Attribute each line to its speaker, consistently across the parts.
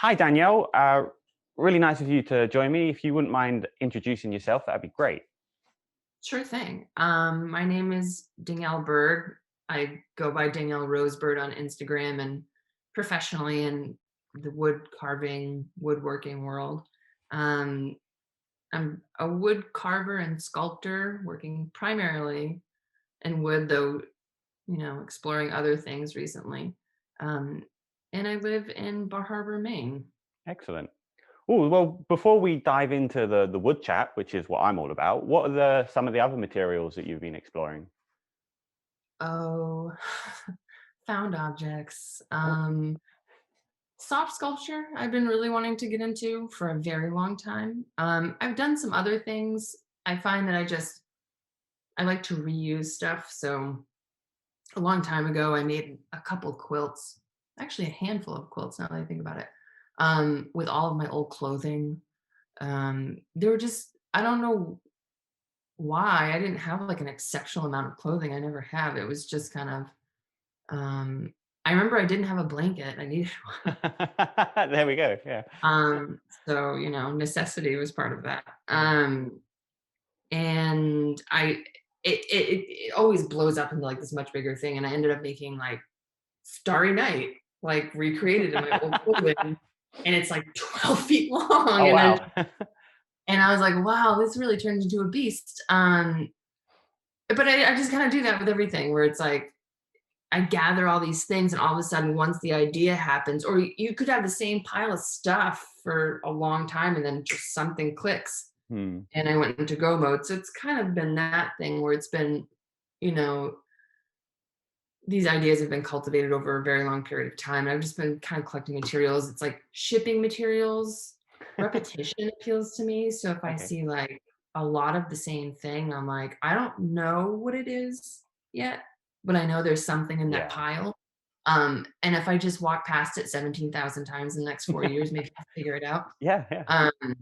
Speaker 1: Hi, Danielle. Really nice of you to join me. If you wouldn't mind introducing yourself, that'd be great.
Speaker 2: Sure thing. My name is Danielle Byrd. I go by Danielle Rosebird on Instagram and professionally in the wood carving, woodworking world. Um, I'm a wood carver and sculptor working primarily in wood, though, exploring other things recently. Um, and I live in Bar Harbor, Maine.
Speaker 1: Excellent. Oh, well, before we dive into the wood chat, which is what I'm all about, what are some of the other materials that you've been exploring?
Speaker 2: Oh, found objects.
Speaker 1: Oh,
Speaker 2: Soft sculpture, I've been really wanting to get into for a very long time. I've done some other things. I find that I like to reuse stuff. So a long time ago, I made a couple quilts, actually a handful of quilts now that I think about it, with all of my old clothing. They were just, I don't know why. I didn't have like an exceptional amount of clothing. I never have. It was just kind of, I remember I didn't have a blanket. I needed
Speaker 1: there we go. Yeah.
Speaker 2: So, necessity was part of that. And it always blows up into like this much bigger thing. And I ended up making like Starry Night, like recreated in my old clothing. And it's like 12 feet long.
Speaker 1: Oh, wow.
Speaker 2: And I was like, wow, this really turned into a beast. But I just kind of do that with everything where it's like I gather all these things, and all of a sudden, once the idea happens, or you could have the same pile of stuff for a long time, and then just something clicks,
Speaker 1: Hmm.
Speaker 2: and I went into go mode. So it's kind of been that thing where it's been, you know, these ideas have been cultivated over a very long period of time. I've just been kind of collecting materials. It's like shipping materials. Repetition appeals to me. So if I
Speaker 1: Okay.
Speaker 2: see like a lot of the same thing, I'm like, I don't know what it is yet, but I know there's something in that
Speaker 1: Yeah.
Speaker 2: pile. And if I just walk past it 17,000 times in the next 4 years, maybe I'll figure it out.
Speaker 1: Yeah. Yeah.
Speaker 2: Um,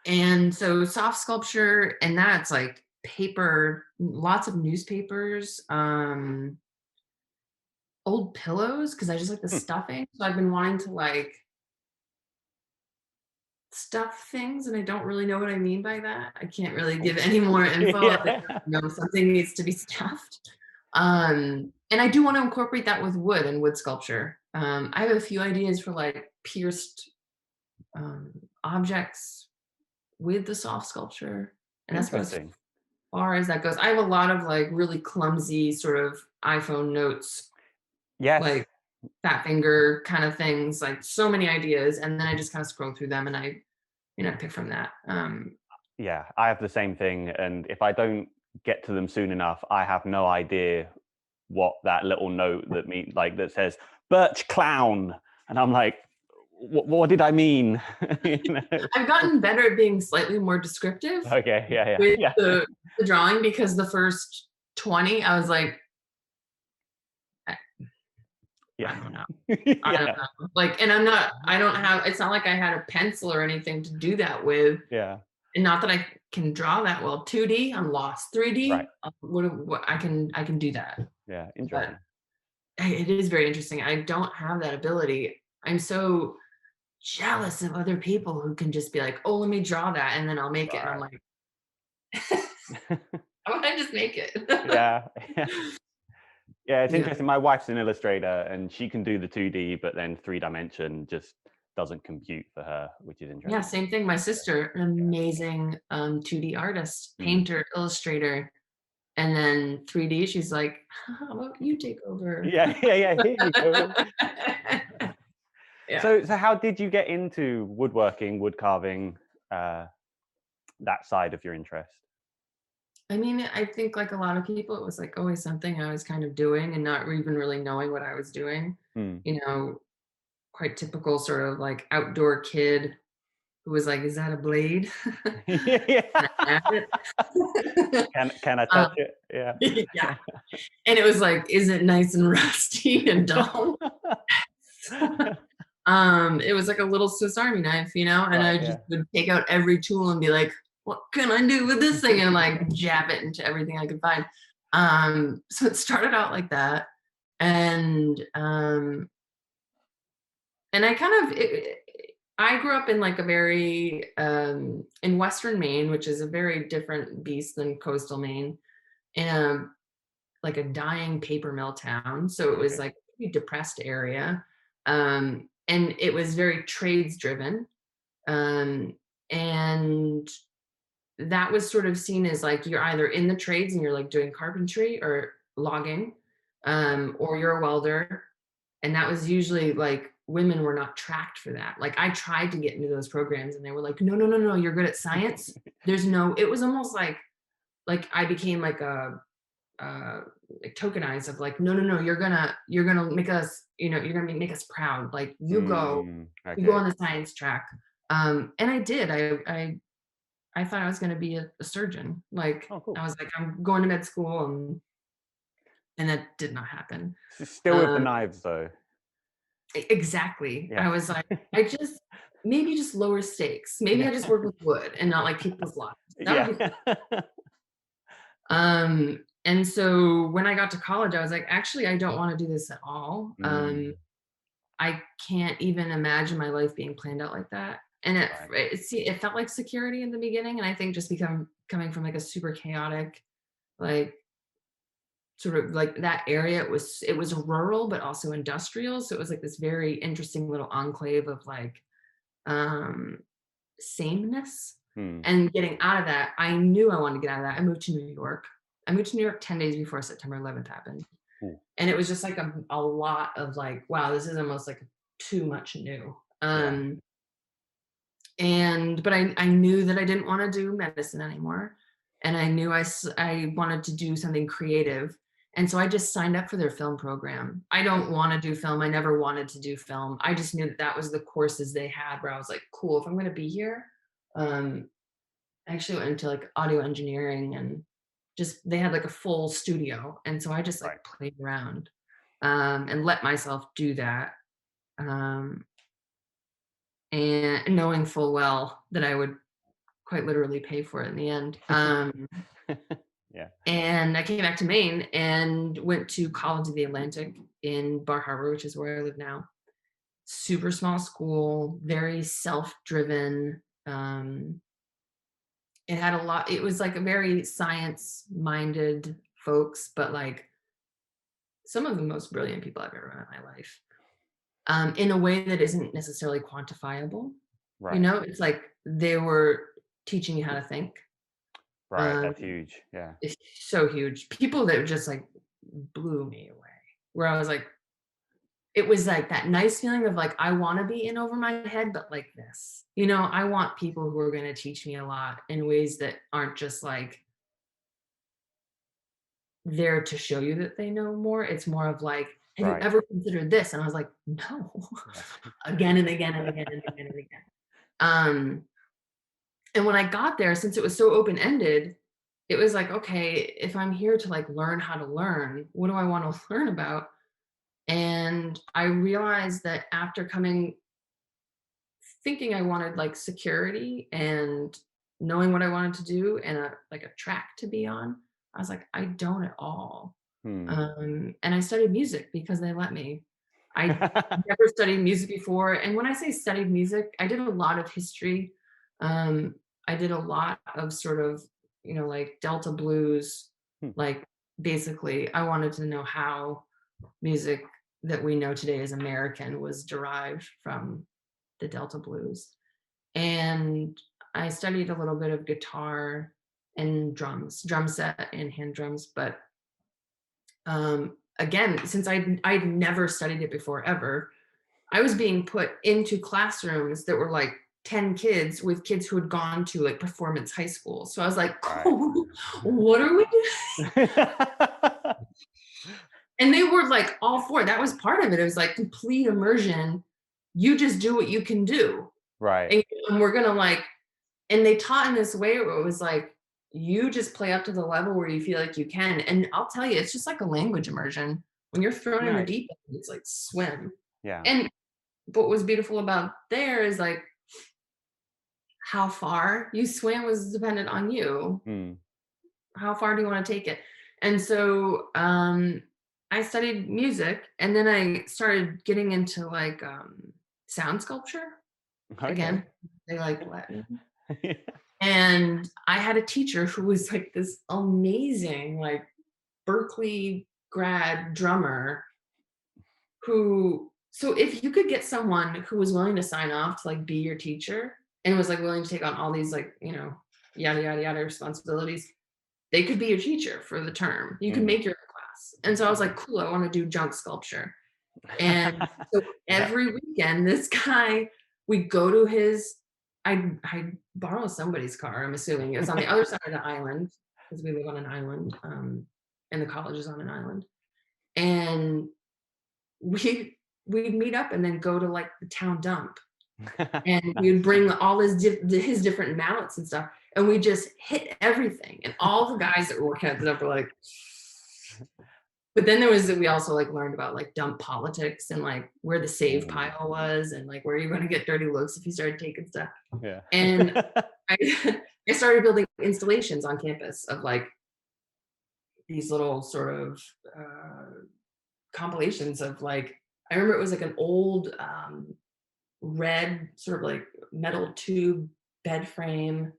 Speaker 2: and so soft sculpture, and that's like paper, lots of newspapers, old pillows, because I just like the
Speaker 1: Hmm.
Speaker 2: stuffing. So I've been wanting to like stuff things, and I don't really know what I mean by that. I can't really give any more info other than,
Speaker 1: Yeah.
Speaker 2: something needs to be stuffed. And I do want to incorporate that with wood and wood sculpture. I have a few ideas for like pierced um, objects with the soft sculpture, and that's about as
Speaker 1: Interesting.
Speaker 2: far as that goes. I have a lot of like really clumsy sort of iPhone notes,
Speaker 1: Yes.
Speaker 2: like fat finger kind of things, like so many ideas, and then I just kind of scroll through them and I pick from that.
Speaker 1: Yeah, I have the same thing, and if I don't get to them soon enough, I have no idea what that little note that says "Birch Clown," and I'm like, What did I mean?" You know?
Speaker 2: I've gotten better at being slightly more descriptive
Speaker 1: Okay, yeah,
Speaker 2: with
Speaker 1: yeah,
Speaker 2: the drawing, because the first 20, I was like, I,
Speaker 1: yeah,
Speaker 2: I don't know.
Speaker 1: yeah,
Speaker 2: I don't
Speaker 1: yeah,
Speaker 2: know. Like, and I don't have, it's not like I had a pencil or anything to do that with.
Speaker 1: yeah.
Speaker 2: And not that I can draw that well. 2D, I'm lost.
Speaker 1: Right.
Speaker 2: 3D, what I can do that.
Speaker 1: Yeah,
Speaker 2: But
Speaker 1: interesting.
Speaker 2: it is very interesting. I don't have that ability. I'm so jealous of other people who can just be like, "Oh, let me draw that," and then I'll make it, and I'm
Speaker 1: Right.
Speaker 2: like, "Why would I just make it?"
Speaker 1: Yeah, yeah, yeah. It's
Speaker 2: Yeah.
Speaker 1: interesting. My wife's an illustrator, and she can do the 2D, but then three dimension just doesn't compute for her, which is
Speaker 2: Yeah,
Speaker 1: interesting.
Speaker 2: same thing. My sister, an amazing, 2D artist,
Speaker 1: Mm.
Speaker 2: painter, illustrator, and then 3D, she's like, "How about you take over?"
Speaker 1: Yeah, yeah, yeah. Here you go.
Speaker 2: Yeah.
Speaker 1: So how did you get into woodworking, wood carving, uh, that side of your interest?
Speaker 2: I mean, I think like a lot of people, it was like always something I was kind of doing and not even really knowing what I was doing.
Speaker 1: Hmm.
Speaker 2: You know, quite typical sort of like outdoor kid who was like, "Is that a blade?
Speaker 1: Yeah.
Speaker 2: Can I have it?"
Speaker 1: Can I
Speaker 2: Um,
Speaker 1: touch it? Yeah.
Speaker 2: yeah. And it was like, "Is it nice and rusty and dull?" It was like a little Swiss Army knife, and
Speaker 1: Right,
Speaker 2: I just
Speaker 1: yeah.
Speaker 2: would take out every tool and be like, "What can I do with this thing?" And like jab it into everything I could find. So it started out like that. And And I kind of I grew up in like a very in Western Maine, which is a very different beast than coastal Maine, and like a dying paper mill town. So it was
Speaker 1: Okay.
Speaker 2: like a pretty depressed area. And it was very trades driven. Um, and that was sort of seen as like you're either in the trades and you're like doing carpentry or logging, or you're a welder. And that was usually like women were not tracked for that. Like I tried to get into those programs and they were like, no, no, no, no, you're good at science. There's no, it was almost like I became like a like tokenized of like, no, no, no, you're gonna make us, you're gonna make us proud. Like you go
Speaker 1: Okay.
Speaker 2: on the science track. And I did. I thought I was gonna be a surgeon. Like
Speaker 1: Oh, cool.
Speaker 2: I was like, I'm going to med school, and that did not happen.
Speaker 1: Still with the
Speaker 2: Um,
Speaker 1: knives though.
Speaker 2: exactly.
Speaker 1: Yeah.
Speaker 2: I was like, I just maybe just lower stakes. Maybe
Speaker 1: Yeah.
Speaker 2: I just work with wood and not like people's lives. That would
Speaker 1: Yeah.
Speaker 2: be cool. And so when I got to college, I was like, actually, I don't want to do this at all.
Speaker 1: Mm,
Speaker 2: I can't even imagine my life being planned out like that. And
Speaker 1: right.
Speaker 2: it felt like security in the beginning. And I think just coming from like a super chaotic, like sort of like that area, it was rural, but also industrial. So it was like this very interesting little enclave of like um sameness.
Speaker 1: Hmm.
Speaker 2: And getting out of that, I knew I wanted to get out of that. I moved to New York. I moved to New York 10 days before September 11th happened.
Speaker 1: Ooh,
Speaker 2: And it was just like a lot of like, wow, this is almost like too much new.
Speaker 1: yeah.
Speaker 2: But I knew that I didn't want to do medicine anymore. And I knew I wanted to do something creative. And so I just signed up for their film program. I don't want to do film. I never wanted to do film. I just knew that that was the courses they had where I was like, cool, if I'm going to be here. I actually went into like audio engineering and just they had like a full studio. And so I just like
Speaker 1: Right.
Speaker 2: played around and let myself do that. Um, and knowing full well that I would quite literally pay for it in the end.
Speaker 1: Yeah.
Speaker 2: And I came back to Maine and went to College of the Atlantic in Bar Harbor, which is where I live now. Super small school, very self-driven. It had a lot. It was like a very science-minded folks, but like some of the most brilliant people I've ever met in my life. In a way that isn't necessarily quantifiable.
Speaker 1: Right.
Speaker 2: It's like they were teaching you how to think.
Speaker 1: Right.
Speaker 2: Um,
Speaker 1: That's huge. Yeah.
Speaker 2: it's so huge. People that just like blew me away. Where I was like, it was like that nice feeling of like, I want to be in over my head, but like this. I want people who are going to teach me a lot in ways that aren't just like there to show you that they know more. It's more of like, have you
Speaker 1: Right.
Speaker 2: ever considered this? And I was like, no,
Speaker 1: Yeah.
Speaker 2: again and again and again and again and again. Um, and when I got there, since it was so open ended, it was like, okay, if I'm here to like learn how to learn, what do I want to learn about? And I realized that after thinking I wanted like security and knowing what I wanted to do and like a track to be on, I was like, I don't at all.
Speaker 1: Hmm.
Speaker 2: And I studied music because they let me. I never studied music before. And when I say studied music, I did a lot of history. Um, I did a lot of sort of, like Delta blues.
Speaker 1: Hmm.
Speaker 2: Like basically, I wanted to know how music that we know today as American was derived from the Delta blues. And I studied a little bit of guitar and drums, drum set and hand drums, but again, since I'd never studied it before ever, I was being put into classrooms that were like 10 kids with kids who had gone to like performance high school. So I was like,
Speaker 1: Right.
Speaker 2: cool, what are we doing? And they were like all for it. That was part of it. It was like complete immersion. You just do what you can do.
Speaker 1: Right.
Speaker 2: And we're gonna like, and they taught in this way where it was like, you just play up to the level where you feel like you can. And I'll tell you, it's just like a language immersion. When you're thrown in the
Speaker 1: Nice.
Speaker 2: deep end, it's like swim.
Speaker 1: Yeah.
Speaker 2: And what was beautiful about there is like how far you swam was dependent on you.
Speaker 1: Hmm.
Speaker 2: How far do you want to take it? And so I studied music and then I started getting into like sound sculpture.
Speaker 1: Okay.
Speaker 2: Again, they like Latin.
Speaker 1: Yeah.
Speaker 2: And I had a teacher who was like this amazing, like Berkeley grad drummer who, so if you could get someone who was willing to sign off to like be your teacher and was like willing to take on all these like, yada yada yada responsibilities, they could be your teacher for the term. You can
Speaker 1: Mm.
Speaker 2: make your own class. And so I was like, cool, I want to do junk sculpture. And so
Speaker 1: Yeah.
Speaker 2: every weekend, this guy, we go to his, I borrow somebody's car, I'm assuming. It was on the other side of the island because we live on an island, and the college is on an island. And we'd meet up and then go to like the town dump. And we would bring all his different mallets and stuff, and we just hit everything. And all the guys that were working at the dump were like, but then we also like learned about like dump politics and like where the save
Speaker 1: Mm.
Speaker 2: pile was and like where you're going to get dirty looks if you started taking stuff.
Speaker 1: Yeah.
Speaker 2: And I, I started building installations on campus of like these little sort of compilations of like, I remember it was like an old red sort of like metal tube bed frame.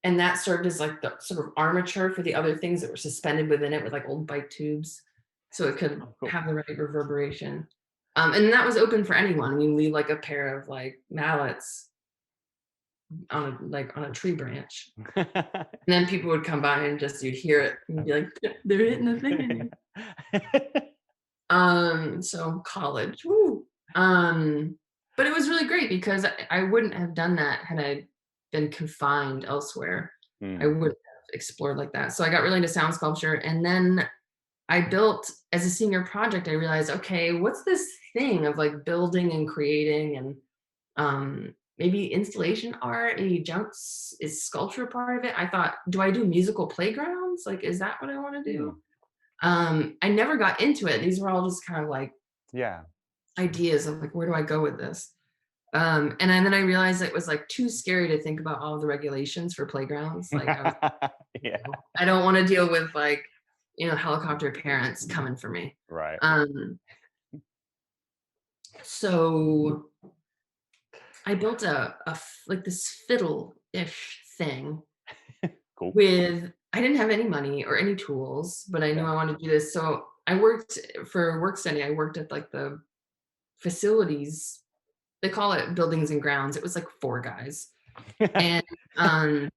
Speaker 2: And that served as like the sort of armature for the other things that were suspended within it with like old bike tubes. So it could
Speaker 1: Oh, cool.
Speaker 2: have the right reverberation. And that was open for anyone. You leave like a pair of like mallets on a tree branch. And then people would come by and just you'd hear it and you'd be like, they're hitting the thing. So college. Woo. But it was really great because I wouldn't have done that had I been confined elsewhere. I
Speaker 1: Mm.
Speaker 2: wouldn't have explored like that. So I got really into sound sculpture. And then I built, as a senior project, I realized, okay, what's this thing of like building and creating and maybe installation art, maybe is sculpture part of it? I thought, do I do musical playgrounds? Like, is that what I want to do? I never got into it. These were all just kind of like
Speaker 1: Yeah.
Speaker 2: ideas of like, where do I go with this? And then I realized it was like too scary to think about all the regulations for playgrounds. Like
Speaker 1: Yeah.
Speaker 2: I don't want to deal with like, helicopter parents coming for me.
Speaker 1: Right.
Speaker 2: So I built like this fiddle-ish thing
Speaker 1: Cool.
Speaker 2: with, I didn't have any money or any tools, but I knew
Speaker 1: Yeah.
Speaker 2: I wanted to do this. So I worked for work study. I worked at like the facilities. They call it buildings and grounds. It was like 4 guys. And and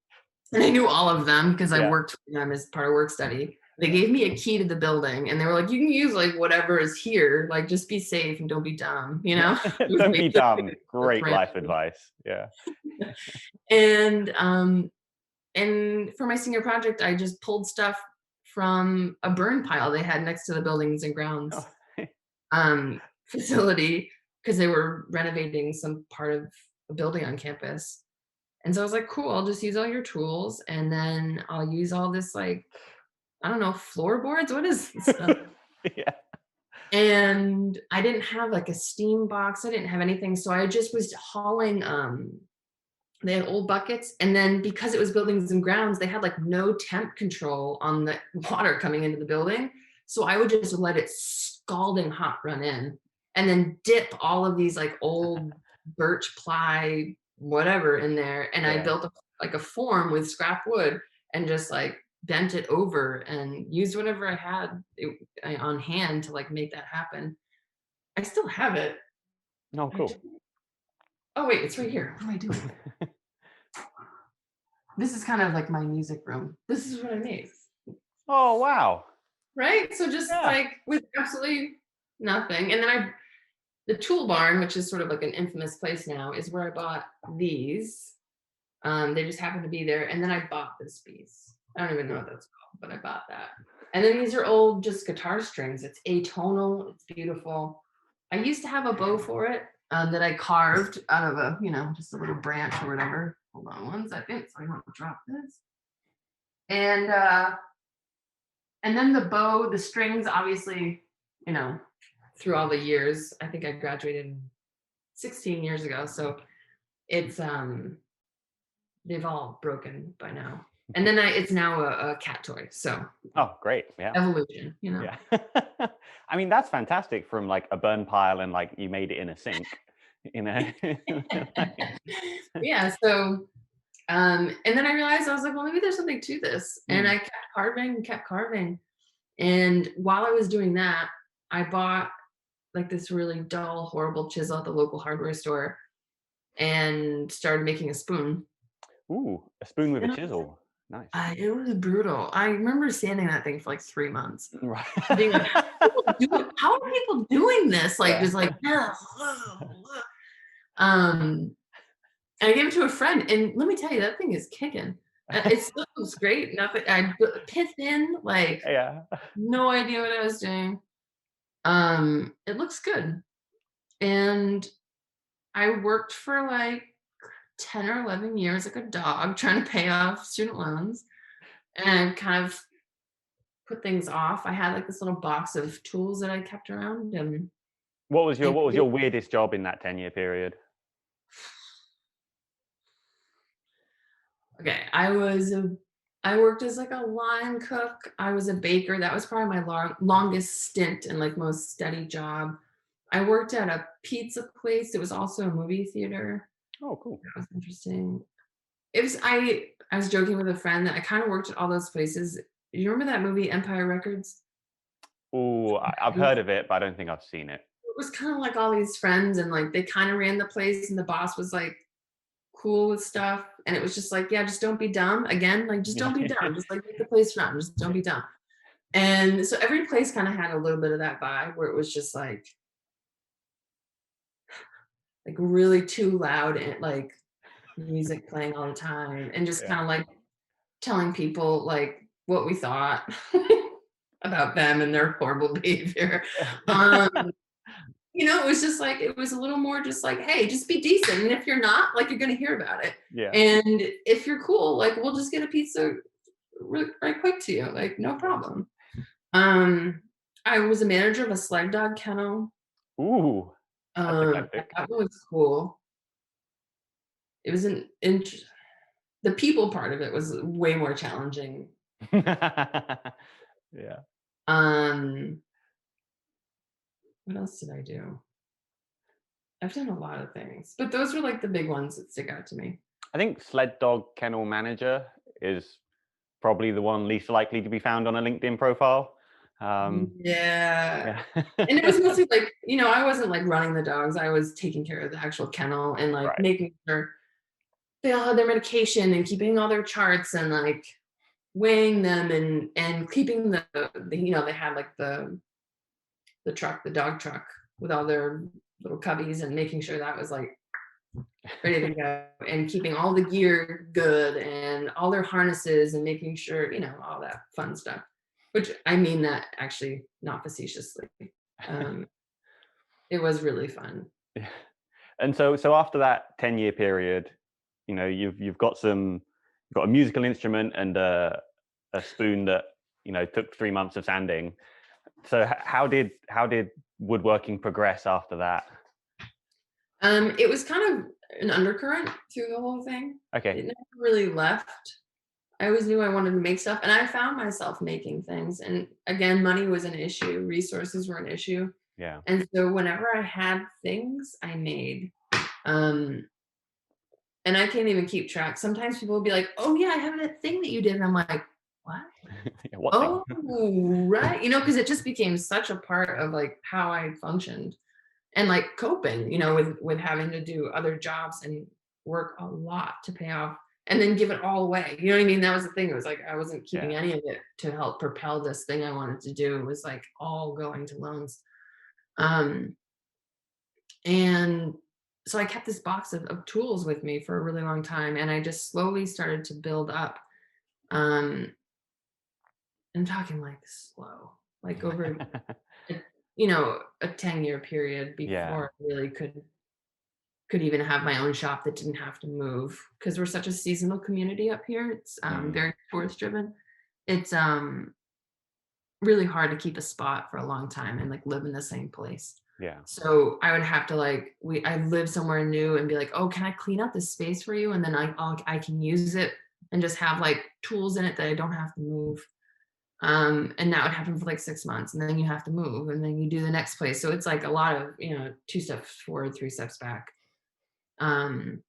Speaker 2: I knew all of them because I
Speaker 1: Yeah.
Speaker 2: worked for them as part of work study. They gave me a key to the building and they were like, you can use like whatever is here, like just be safe and don't be dumb,
Speaker 1: Don't be dumb. Great life advice. Yeah.
Speaker 2: And for my senior project, I just pulled stuff from a burn pile they had next to the buildings and grounds
Speaker 1: Oh.
Speaker 2: facility because they were renovating some part of a building on campus. And so I was like, cool, I'll just use all your tools and then I'll use all this like, I don't know, floorboards. What is this stuff?
Speaker 1: Yeah.
Speaker 2: And I didn't have like a steam box. I didn't have anything. So I just was hauling, they had old buckets. And then because it was buildings and grounds, they had like no temp control on the water coming into the building. So I would just let it scalding hot run in and then dip all of these like old birch ply, whatever in there. And I
Speaker 1: Yeah.
Speaker 2: built like a form with scrap wood and just like bent it over and used whatever I had on hand to like make that happen. I still have it.
Speaker 1: Oh, cool.
Speaker 2: Oh wait, it's right here. What am I doing? This is kind of like my music room. This is what I made.
Speaker 1: Oh, wow.
Speaker 2: Right? So just
Speaker 1: Yeah.
Speaker 2: like with absolutely nothing. And then the tool barn, which is sort of like an infamous place now, is where I bought these. They just happened to be there. And then I bought this piece. I don't even know what that's called, but I bought that. And then these are old just guitar strings. It's atonal. It's beautiful. I used to have a bow for it that I carved out of just a little branch or whatever. Hold on 1 second so I don't drop this. And then the bow, the strings, obviously, through all the years, I think I graduated 16 years ago. So it's, they've all broken by now. And then it's now a cat toy. So
Speaker 1: Oh, great. Yeah.
Speaker 2: evolution,
Speaker 1: Yeah. I mean, that's fantastic from like a burn pile and like you made it in a sink you know. Like,
Speaker 2: Yeah, so and then I realized I was like, well, maybe there's something to this. And
Speaker 1: mm.
Speaker 2: I kept carving and kept carving. And while I was doing that, I bought like this really dull, horrible chisel at the local hardware store and started making a spoon.
Speaker 1: Ooh, a spoon with a
Speaker 2: And
Speaker 1: chisel. Nice.
Speaker 2: it was brutal. I remember sanding that thing for like 3 months,
Speaker 1: Right.
Speaker 2: being like, how are people doing this? Like,
Speaker 1: Yeah.
Speaker 2: just like, um, and I gave it to a friend, and let me tell you, that thing is kicking. It still looks great. Nothing. Pith in, like,
Speaker 1: Yeah.
Speaker 2: no idea what I was doing. It looks good, and I worked for like 10 or 11 years like a dog trying to pay off student loans, and kind of put things off. I had like this little box of tools that I kept around, and
Speaker 1: What was your weirdest job in that 10-year period?
Speaker 2: okay, I worked as like a line cook. I was a baker. That was probably my longest stint and like most steady job. I worked at a pizza place. It was also a movie theater.
Speaker 1: Oh, cool.
Speaker 2: That was interesting. I was joking with a friend that I kind of worked at all those places. You remember that movie Empire Records?
Speaker 1: Ooh, I've
Speaker 2: It
Speaker 1: heard of it, but I don't think I've seen it.
Speaker 2: was kind of like all these friends, and like they kind of ran the place, and the boss was like cool with stuff. And it was just like, yeah, just don't be dumb. Again, like just
Speaker 1: Yeah.
Speaker 2: don't be dumb. Just like make the place fun. Just don't be dumb. And so every place kind of had a little bit of that vibe where it was just like really too loud and like music playing all the time and just
Speaker 1: Yeah.
Speaker 2: kind of like telling people like what we thought about them and their horrible behavior. Um, it was just like it was a little more just like, hey, just be decent. And if you're not, like you're gonna hear about it.
Speaker 1: Yeah.
Speaker 2: And if you're cool, like we'll just get a pizza right quick to you, like no
Speaker 1: Yeah.
Speaker 2: problem. Um, I was a manager of a sled dog kennel.
Speaker 1: Ooh, that's eclectic.
Speaker 2: That was cool. It was the people part of it was way more challenging.
Speaker 1: Yeah.
Speaker 2: Um, what else did I do? I've done a lot of things, but those were like the big ones that stick out to me.
Speaker 1: I think sled dog kennel manager is probably the one least likely to be found on a LinkedIn profile.
Speaker 2: Yeah.
Speaker 1: Yeah.
Speaker 2: And it was mostly like, I wasn't like running the dogs. I was taking care of the actual kennel and like
Speaker 1: Right.
Speaker 2: making sure they all had their medication and keeping all their charts and like weighing them and keeping they had like the dog truck with all their little cubbies and making sure that was like ready to go and keeping all the gear good and all their harnesses and making sure, all that fun stuff. Which I mean that actually not facetiously. Um, it was really fun.
Speaker 1: Yeah. And so after that 10-year period, you've got a musical instrument and a spoon that took 3 months of sanding. So how did woodworking progress after that?
Speaker 2: It was kind of an undercurrent through the whole thing.
Speaker 1: Okay.
Speaker 2: It never really left. I always knew I wanted to make stuff, and I found myself making things. And again, money was an issue, resources were an issue.
Speaker 1: Yeah.
Speaker 2: And so whenever I had things, I made. Um, and I can't even keep track. Sometimes people will be like, "Oh yeah, I have that thing that you did," and I'm like, "What?"
Speaker 1: Yeah, what thing?
Speaker 2: Oh, right. Because it just became such a part of like how I functioned and like coping, with having to do other jobs and work a lot to pay off and then give it all away. You know what I mean? That was the thing. It was like I wasn't keeping
Speaker 1: Yeah.
Speaker 2: any of it to help propel this thing I wanted to do. It was like all going to loans. Um, and so I kept this box of tools with me for a really long time, and I just slowly started to build up. Um, I'm talking like slow, like over a, a 10-year period
Speaker 1: Yeah.
Speaker 2: before I really could even have my own shop that didn't have to move because we're such a seasonal community up here. It's
Speaker 1: Mm,
Speaker 2: very tourist driven. It's really hard to keep a spot for a long time and like live in the same place.
Speaker 1: yeah.
Speaker 2: So I would have to like I live somewhere new and be like, oh, can I clean out this space for you? And then I can use it and just have like tools in it that I don't have to move. And that would happen for like 6 months, and then you have to move, and then you do the next place. So it's like a lot of, two steps forward, three steps back. Um,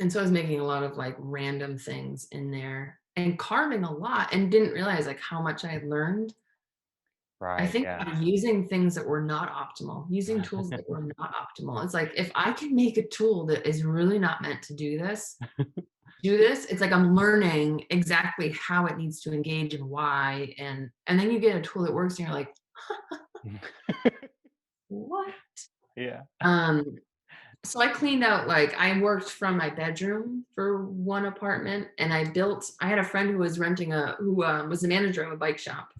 Speaker 2: and so I was making a lot of like random things in there and carving a lot, and didn't realize like how much I had learned. I
Speaker 1: Right.
Speaker 2: think
Speaker 1: Yeah.
Speaker 2: by using things that were not optimal, using tools that were not optimal. It's like if I can make a tool that is really not meant to do this, it's like I'm learning exactly how it needs to engage and why. And then you get a tool that works and you're like, what?
Speaker 1: Yeah.
Speaker 2: Um, so I cleaned out, like I worked from my bedroom for one apartment, and I had a friend who was was the manager of a bike shop.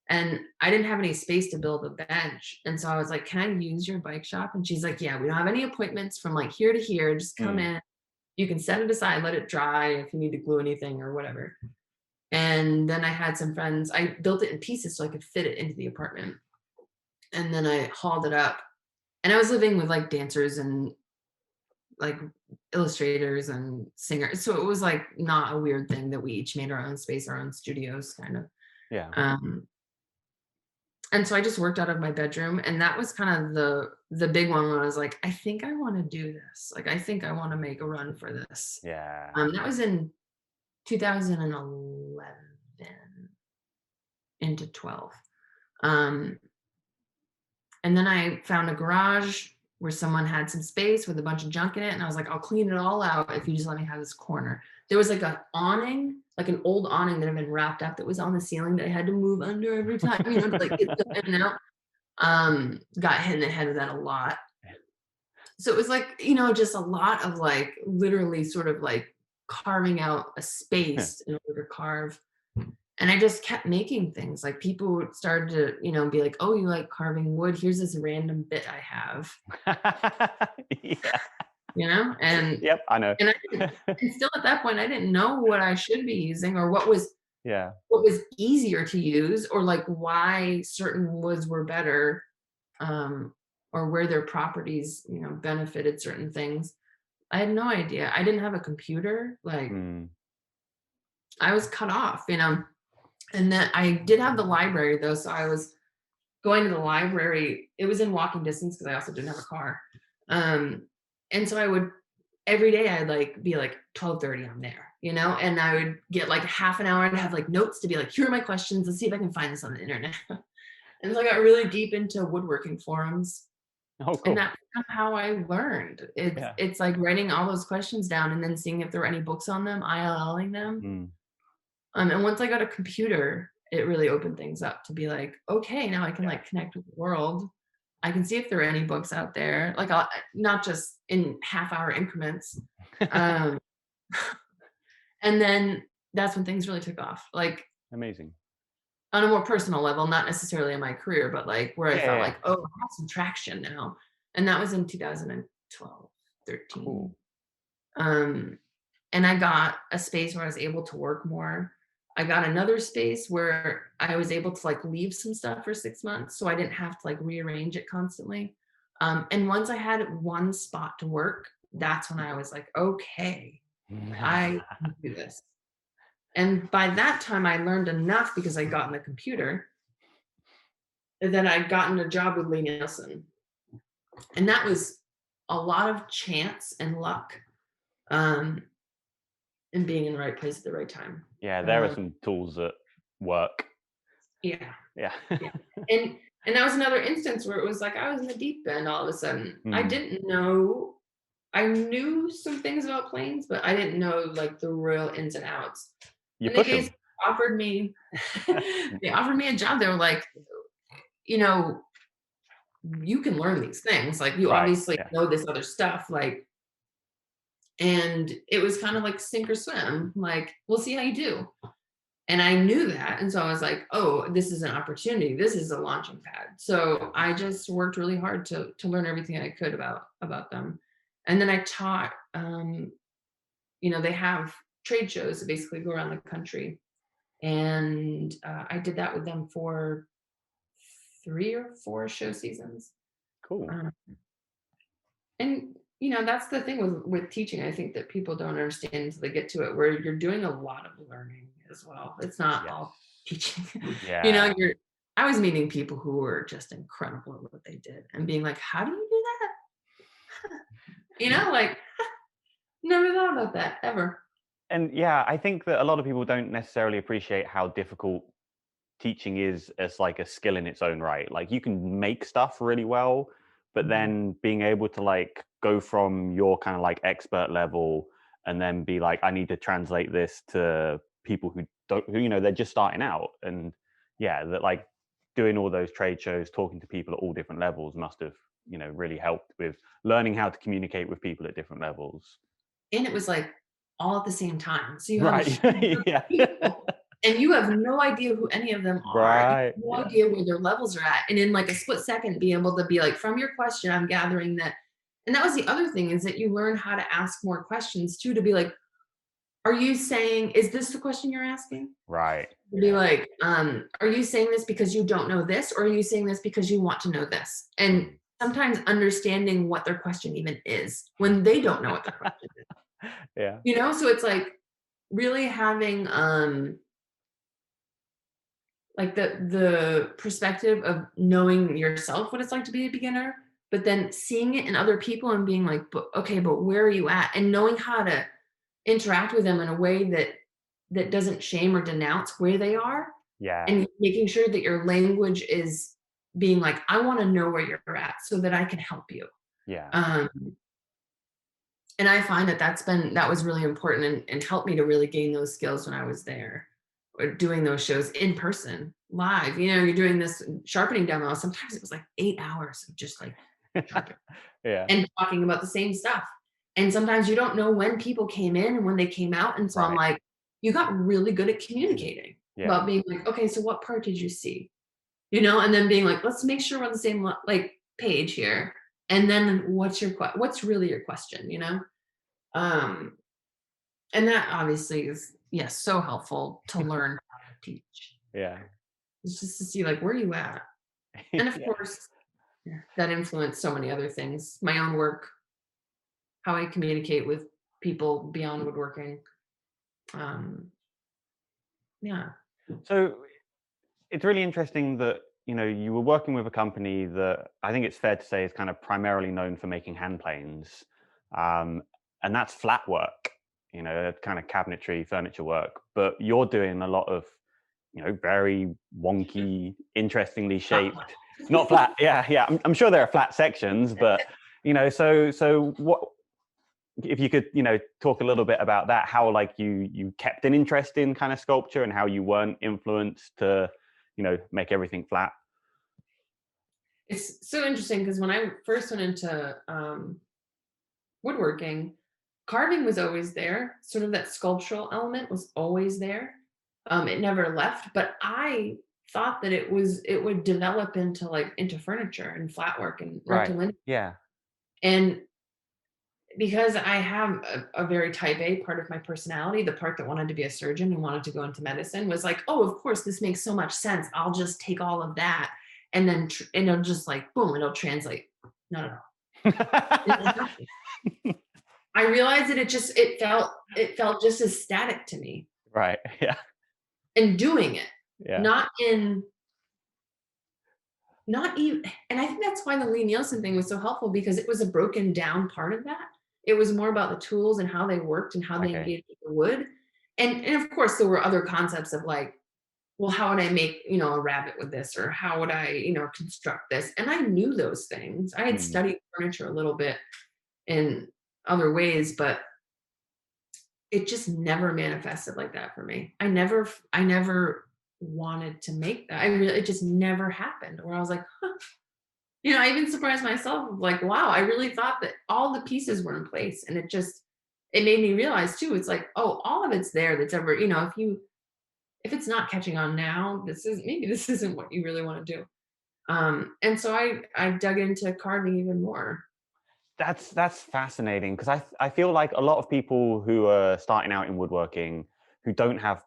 Speaker 2: And I didn't have any space to build a bench. And so I was like, can I use your bike shop? And she's like, yeah, we don't have any appointments from like here to here. Just come
Speaker 1: Mm.
Speaker 2: in. You can set it aside, let it dry if you need to glue anything or whatever. And then I had some friends, I built it in pieces so I could fit it into the apartment. And then I hauled it up. And I was living with like dancers and like illustrators and singers. So it was like not a weird thing that we each made our own space, our own studios kind of.
Speaker 1: Yeah.
Speaker 2: Um, and so I just worked out of my bedroom, and that was kind of the big one when I was like, I think I want to do this. Like I think I want to make a run for this.
Speaker 1: Yeah.
Speaker 2: That was in 2011 into 12. Um, and then I found a garage where someone had some space with a bunch of junk in it, and I was like, I'll clean it all out if you just let me have this corner. There was like a awning, like an old awning that had been wrapped up that was on the ceiling that I had to move under every time, to like get stuff in and out. Got hit in the head with that a lot. So it was like, just a lot of like literally sort of like carving out a space in order to carve. And I just kept making things. Like people would start to, be like, oh, you like carving wood? Here's this random bit I have,
Speaker 1: Yeah.
Speaker 2: and
Speaker 1: Yep. I know.
Speaker 2: and I didn't, and still at that point, I didn't know what I should be using or
Speaker 1: Yeah.
Speaker 2: what was easier to use, or like why certain woods were better, um, or where their properties, benefited certain things. I had no idea. I didn't have a computer. Like
Speaker 1: Mm.
Speaker 2: I was cut off, And then I did have the library though, so I was going to the library. It was in walking distance because I also didn't have a car. And so I would every day I'd like be like 12:30, I'm there, and I would get like half an hour and have like notes to be like, here are my questions. Let's see if I can find this on the internet. And so I got really deep into woodworking forums.
Speaker 1: Oh,
Speaker 2: And
Speaker 1: cool.
Speaker 2: that's kind of how I learned. It's
Speaker 1: Yeah.
Speaker 2: it's like writing all those questions down and then seeing if there were any books on them, ILLing them.
Speaker 1: Mm.
Speaker 2: And once I got a computer, it really opened things up to be like, okay, now I can
Speaker 1: Yeah.
Speaker 2: like connect with the world. I can see if there are any books out there, like not just in half-hour increments. Um, and then that's when things really took off. Like
Speaker 1: Amazing.
Speaker 2: on a more personal level, not necessarily in my career, but like where I
Speaker 1: Yeah.
Speaker 2: felt
Speaker 1: Yeah.
Speaker 2: like, oh, I have some traction now. And that was in 2012, 13.
Speaker 1: Cool.
Speaker 2: Um, and I got a space where I was able to work more. I got another space where I was able to like leave some stuff for 6 months, so I didn't have to like rearrange it constantly. And once I had one spot to work, that's when I was like, okay, I can do this. And by that time, I learned enough because I got in the computer. And then I gotten a job with Lee Nielsen, and that was a lot of chance and luck, um, and being in the right place at the right time.
Speaker 1: Yeah. There are
Speaker 2: Um,
Speaker 1: some tools that work.
Speaker 2: yeah,
Speaker 1: Yeah.
Speaker 2: yeah, and that was another instance where it was like I was in the deep end all of a sudden. I
Speaker 1: Mm.
Speaker 2: didn't know. I knew some things about planes, but I didn't know like the real ins and outs.
Speaker 1: You
Speaker 2: And they
Speaker 1: push
Speaker 2: basically
Speaker 1: them.
Speaker 2: offered me, they offered me a job. They were like, you know, you can learn these things. Like you
Speaker 1: Right.
Speaker 2: obviously
Speaker 1: Yeah.
Speaker 2: know this other stuff. Like, and it was kind of like sink or swim. Like, we'll see how you do. And I knew that. And so I was like, oh, this is an opportunity. This is a launching pad. So I just worked really hard to learn everything I could about them. And then I taught, they have trade shows that basically go around the country. And I did that with them for 3 or 4 show seasons.
Speaker 1: Cool.
Speaker 2: Um, and that's the thing with teaching. I think that people don't understand until they get to it, where you're doing a lot of learning as well. It's not
Speaker 1: Yes.
Speaker 2: all teaching. You
Speaker 1: Yeah.
Speaker 2: know, I was meeting people who were just incredible at what they did and being like, how do you do that? You know, like never thought about that ever.
Speaker 1: And yeah, I think that a lot of people don't necessarily appreciate how difficult teaching is as like a skill in its own right. Like you can make stuff really well, but
Speaker 2: Mhm.
Speaker 1: then being able to like go from your kind of like expert level and then be like, I need to translate this to people who don't, who, they're just starting out. And yeah, that like doing all those trade shows, talking to people at all different levels must have, really helped with learning how to communicate with people at different levels.
Speaker 2: And it was like all at the same time. So you have a
Speaker 1: Right.
Speaker 2: huge group of
Speaker 1: Yeah.
Speaker 2: people and you have no idea who any of them are. You
Speaker 1: Right.
Speaker 2: have no
Speaker 1: Yeah.
Speaker 2: idea where their levels are at. And in like a split second, be able to be like, from your question, I'm gathering that. And that was the other thing is that you learn how to ask more questions too, to be like, are you saying, is this the question you're asking?
Speaker 1: Right.
Speaker 2: To be
Speaker 1: Yeah.
Speaker 2: like, are you saying this because you don't know this, or are you saying this because you want to know this? And
Speaker 1: Mm.
Speaker 2: sometimes understanding what their question even is when they don't know what their question is.
Speaker 1: Yeah.
Speaker 2: You know, so it's like really having like the perspective of knowing yourself what it's like to be a beginner, but then seeing it in other people and being like, but okay, but where are you at? And knowing how to interact with them in a way that doesn't shame or denounce where they are,
Speaker 1: Yeah.
Speaker 2: and making sure that your language is being like, I want to know where you're at so that I can help you.
Speaker 1: Yeah.
Speaker 2: Um, and I find that that was really important and helped me to really gain those skills when I was there or doing those shows in person, live. You know, you're doing this sharpening demo. Sometimes it was like 8 hours of just like sharpening
Speaker 1: Yeah.
Speaker 2: and talking about the same stuff. And sometimes you don't know when people came in and when they came out. And so I'm
Speaker 1: Right.
Speaker 2: like, you got really good at communicating
Speaker 1: Yeah.
Speaker 2: about being like, okay, so what part did you see? You know, and then being like, let's make sure we're on the same like page here. And then what's really your question, you know? Um, and that obviously is, yes, so helpful to learn how to teach.
Speaker 1: Yeah.
Speaker 2: It's just to see like where you at. And of
Speaker 1: Yeah.
Speaker 2: course, yeah, that influenced so many other things. My own work, how I communicate with people beyond woodworking. Um, yeah.
Speaker 1: So it's really interesting that, you were working with a company that I think it's fair to say is kind of primarily known for making hand planes. Um, and that's flat work, kind of cabinetry, furniture work. But you're doing a lot of, very wonky, interestingly
Speaker 2: Not
Speaker 1: shaped, not flat. Yeah. Yeah. I'm sure there are flat sections, but, so what, if you could talk a little bit about that, how like you kept an interest in kind of sculpture and how you weren't influenced to make everything flat.
Speaker 2: It's so interesting because when I first went into woodworking, carving was always there. Sort of that sculptural element was always there. It never left, but I thought that it would develop into furniture and flat work and
Speaker 1: Right.
Speaker 2: rental in.
Speaker 1: Yeah.
Speaker 2: And because I have a very type A part of my personality, the part that wanted to be a surgeon and wanted to go into medicine was like, oh, of course, this makes so much sense. I'll just take all of that and then and it'll just like boom, it'll translate. No, no, no. It didn't happen. I realized that it felt just as static to me
Speaker 1: Right. Yeah.
Speaker 2: and doing it,
Speaker 1: Yeah.
Speaker 2: not in not even. And I think that's why the Lee Nielsen thing was so helpful because it was a broken down part of that. It was more about the tools and how they worked and how they
Speaker 1: Okay.
Speaker 2: engaged with the wood. And of course there were other concepts of like, well, how would I make, a rabbit with this? Or how would I, construct this? And I knew those things. I had
Speaker 1: Mm.
Speaker 2: studied furniture a little bit in other ways, but it just never manifested like that for me. I never wanted to make that. It just never happened where I was like, huh. I even surprised myself of like, wow, I really thought that all the pieces were in place. And it made me realize too, it's like, oh, all of it's there that's ever, if it's not catching on now, this isn't what you really want to do. And so I dug into carving even more.
Speaker 1: That's fascinating because I feel like a lot of people who are starting out in woodworking who don't have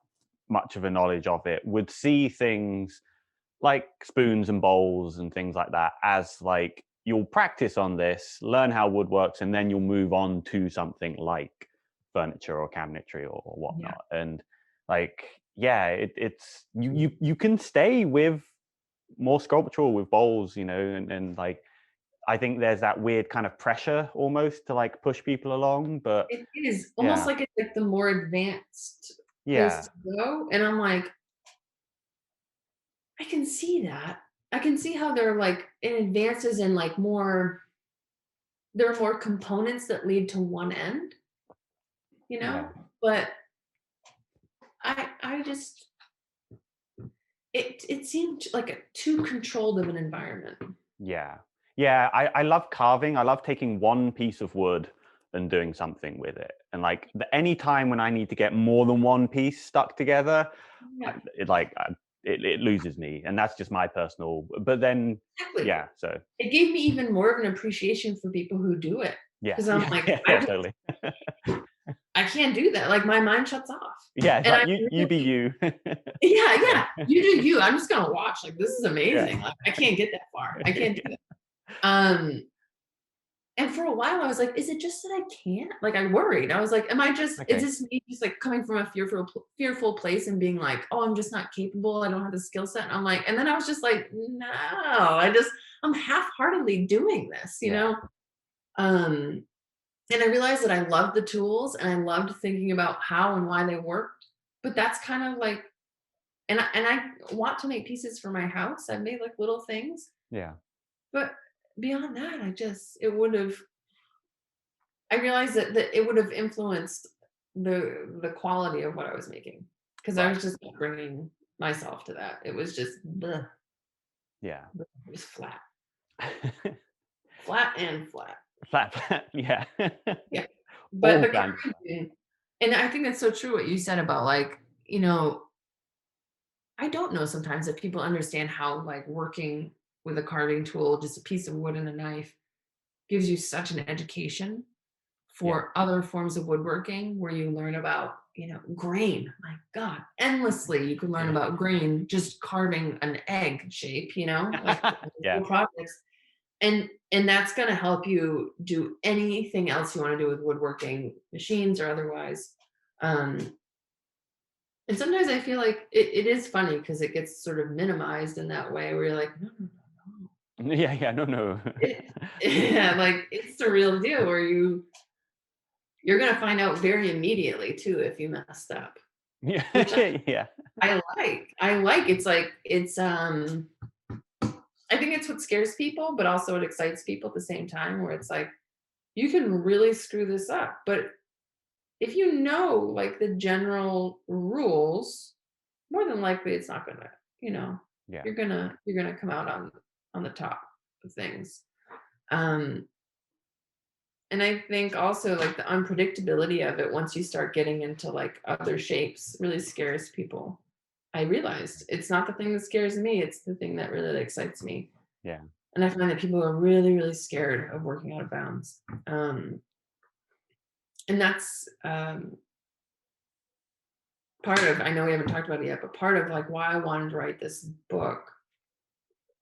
Speaker 1: much of a knowledge of it would see things like spoons and bowls and things like that as like you'll practice on this, learn how wood works, and then you'll move on to something like furniture or cabinetry or
Speaker 2: Yeah.
Speaker 1: whatnot. And like yeah, it's you can stay with more sculptural with bowls, you know, and like I think there's that weird kind of pressure almost to like push people along, but
Speaker 2: It is almost
Speaker 1: yeah,
Speaker 2: like it's like the more advanced place
Speaker 1: yeah,
Speaker 2: to go, and I'm like, I can see that. I can see how they're like in advances in like more there are more components that lead to one end, you
Speaker 1: yeah,
Speaker 2: know? But I just it seemed like a too controlled of an environment.
Speaker 1: yeah, yeah. I love carving. I love taking one piece of wood and doing something with it. And like any time when I need to get more than one piece stuck together,
Speaker 2: Yeah,
Speaker 1: it like it loses me, and that's just my personal. But then,
Speaker 2: exactly.
Speaker 1: yeah. So
Speaker 2: It gave me even more of an appreciation for people who do it
Speaker 1: yeah,
Speaker 2: because I'm
Speaker 1: yeah,
Speaker 2: like,
Speaker 1: yeah, yeah, totally.
Speaker 2: I can't do that. Like my mind shuts off.
Speaker 1: Yeah, it's
Speaker 2: And
Speaker 1: like
Speaker 2: I
Speaker 1: you be
Speaker 2: really
Speaker 1: you.
Speaker 2: yeah,
Speaker 1: Yeah,
Speaker 2: yeah. You do you. I'm just gonna watch. Like this is
Speaker 1: yeah,
Speaker 2: amazing. Like I can't get that far. I can't do that. Um, and for a while I was like, is it just that I can't? Like I worried. I was like, am I just is
Speaker 1: okay.
Speaker 2: this me just like coming from a fearful place and being like, oh, I'm just not capable. I don't have the skill set. And I'm like, and then I was just like, no, I'm half-heartedly doing this, you
Speaker 1: Yeah,
Speaker 2: know? Um, and I realized that I loved the tools and I loved thinking about how and why they worked. But that's kind of like and I want to make pieces for my house. I've made like little things,
Speaker 1: yeah,
Speaker 2: but beyond that, I realized that it would have influenced the quality of what I was making because I
Speaker 1: right.
Speaker 2: was just not bringing myself to that. It was just bleh,
Speaker 1: Yeah.
Speaker 2: bleh, it was flat, flat and flat.
Speaker 1: Flat, flat, yeah.
Speaker 2: Yeah, but
Speaker 1: All
Speaker 2: the
Speaker 1: kinds of
Speaker 2: carving
Speaker 1: flat.
Speaker 2: thing, and I think that's so true what you said about like I don't know sometimes if people understand how like working with a carving tool, just a piece of wood and a knife, gives you such an education
Speaker 1: Yeah,
Speaker 2: for other forms of woodworking where you learn about, grain. My God, endlessly you can learn about grain just carving an egg shape, like
Speaker 1: yeah,
Speaker 2: little projects. And that's gonna help you do anything else you want to do with woodworking, machines or otherwise. Um, and sometimes I feel like it is funny because it gets sort of minimized in that way where you're like, no, no, no, no.
Speaker 1: yeah, yeah. No, no.
Speaker 2: Yeah, like it's the real deal where you're gonna find out very immediately too if you messed up,
Speaker 1: Yeah,
Speaker 2: which
Speaker 1: yeah,
Speaker 2: I like. I like it's like it's I think it's what scares people, but also it excites people at the same time where it's like you can really screw this up. But if you know like the general rules, more than likely it's not gonna, you know,
Speaker 1: yeah,
Speaker 2: you're gonna come out on the top of things. Um And I think also like the unpredictability of it once you start getting into like other shapes really scares people. I realized it's not the thing that scares me, it's the thing that really excites me.
Speaker 1: yeah,
Speaker 2: And I find that people are really, really scared of working out of bounds. And that's part of, I know we haven't talked about it yet, but part of like why I wanted to write this book,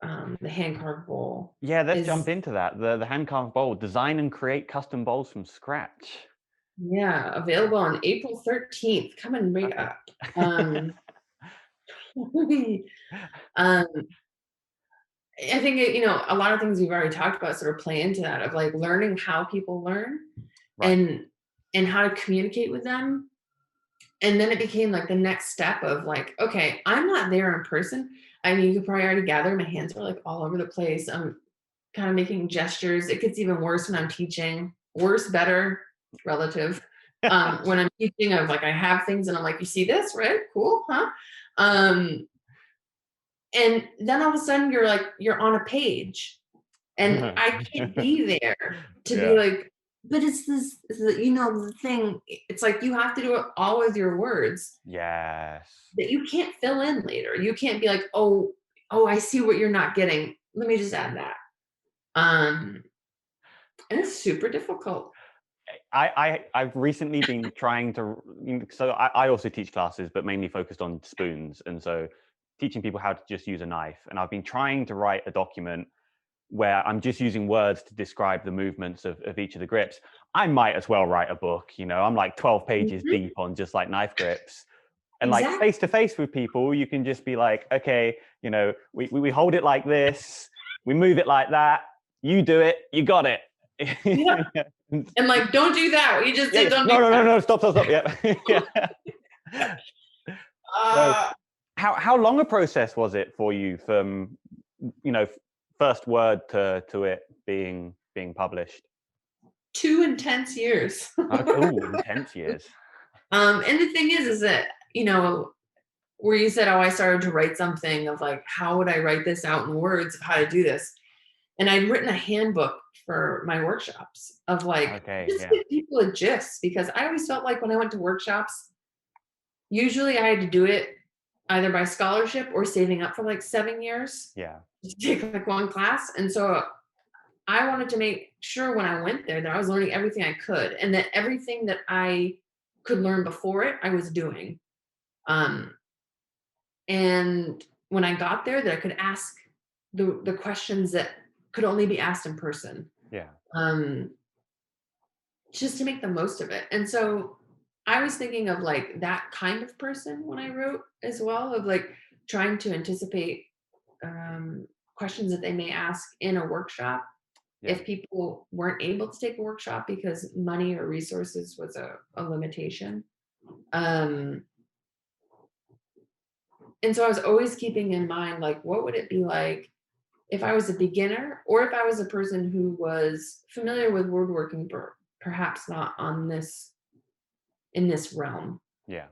Speaker 2: The Hand Carved Bowl,
Speaker 1: yeah. Let's jump
Speaker 2: is
Speaker 1: into that. The hand carved bowl. Design and create custom bowls from scratch.
Speaker 2: yeah, available on April 13th, coming right
Speaker 1: Okay.
Speaker 2: up. Um, um, I think a lot of things we've already talked about sort of play into that of like learning how people learn
Speaker 1: Right.
Speaker 2: and how to communicate with them. And then it became like the next step of like, okay, I'm not there in person. I mean, you could probably already gather my hands are like all over the place. I'm kind of making gestures. It gets even worse when I'm teaching. Worse, better, relative. When I'm teaching, of like I have things and I'm like, you see this, right? Cool, huh? Um, and then all of a sudden you're on a page and I can't be there to be
Speaker 1: Yeah.
Speaker 2: like, but it's this, the thing. It's like you have to do it all with your words
Speaker 1: Yes.
Speaker 2: that you can't fill in later. You can't be like, oh, I see what you're not getting. Let me just add that. Um, and it's super difficult.
Speaker 1: I've recently been trying to, so I also teach classes, but mainly focused on spoons. And so teaching people how to just use a knife. And I've been trying to write a document where I'm just using words to describe the movements of each of the grips. I might as well write a book, I'm like 12 pages
Speaker 2: Mhm.
Speaker 1: deep on just like knife grips. And like
Speaker 2: Exactly.
Speaker 1: face to face with people, you can just be like, okay, you know, we hold it like this, we move it like that, you do it, you got it.
Speaker 2: Yep. And like, don't do that. What you just
Speaker 1: Yeah,
Speaker 2: did,
Speaker 1: yeah.
Speaker 2: don't do
Speaker 1: No, no, no,
Speaker 2: that.
Speaker 1: no, stop. Yeah. Yeah. So
Speaker 2: Uh,
Speaker 1: how long a process was it for you from, you know, first word to it being published?
Speaker 2: 2 intense years.
Speaker 1: Oh, intense years.
Speaker 2: And the thing is that, where you said, oh, I started to write something of like, how would I write this out in words of how to do this? And I'd written a handbook for my workshops of like,
Speaker 1: Okay,
Speaker 2: just
Speaker 1: yeah.
Speaker 2: give people a gist, because I always felt like when I went to workshops, usually I had to do it either by scholarship or saving up for like 7 years
Speaker 1: Yeah.
Speaker 2: to take like one class. And so I wanted to make sure when I went there that I was learning everything I could, and that everything that I could learn before it, I was doing. Um, and when I got there, that I could ask the questions that could only be asked in person,
Speaker 1: Yeah.
Speaker 2: um, just to make the most of it. And so I was thinking of like that kind of person when I wrote as well, of like trying to anticipate questions that they may ask in a workshop
Speaker 1: Yeah.
Speaker 2: if people weren't able to take a workshop because money or resources was a limitation. Um, and so I was always keeping in mind, like, what would it be like if I was a beginner, or if I was a person who was familiar with woodworking, perhaps not on this in this realm
Speaker 1: Yeah.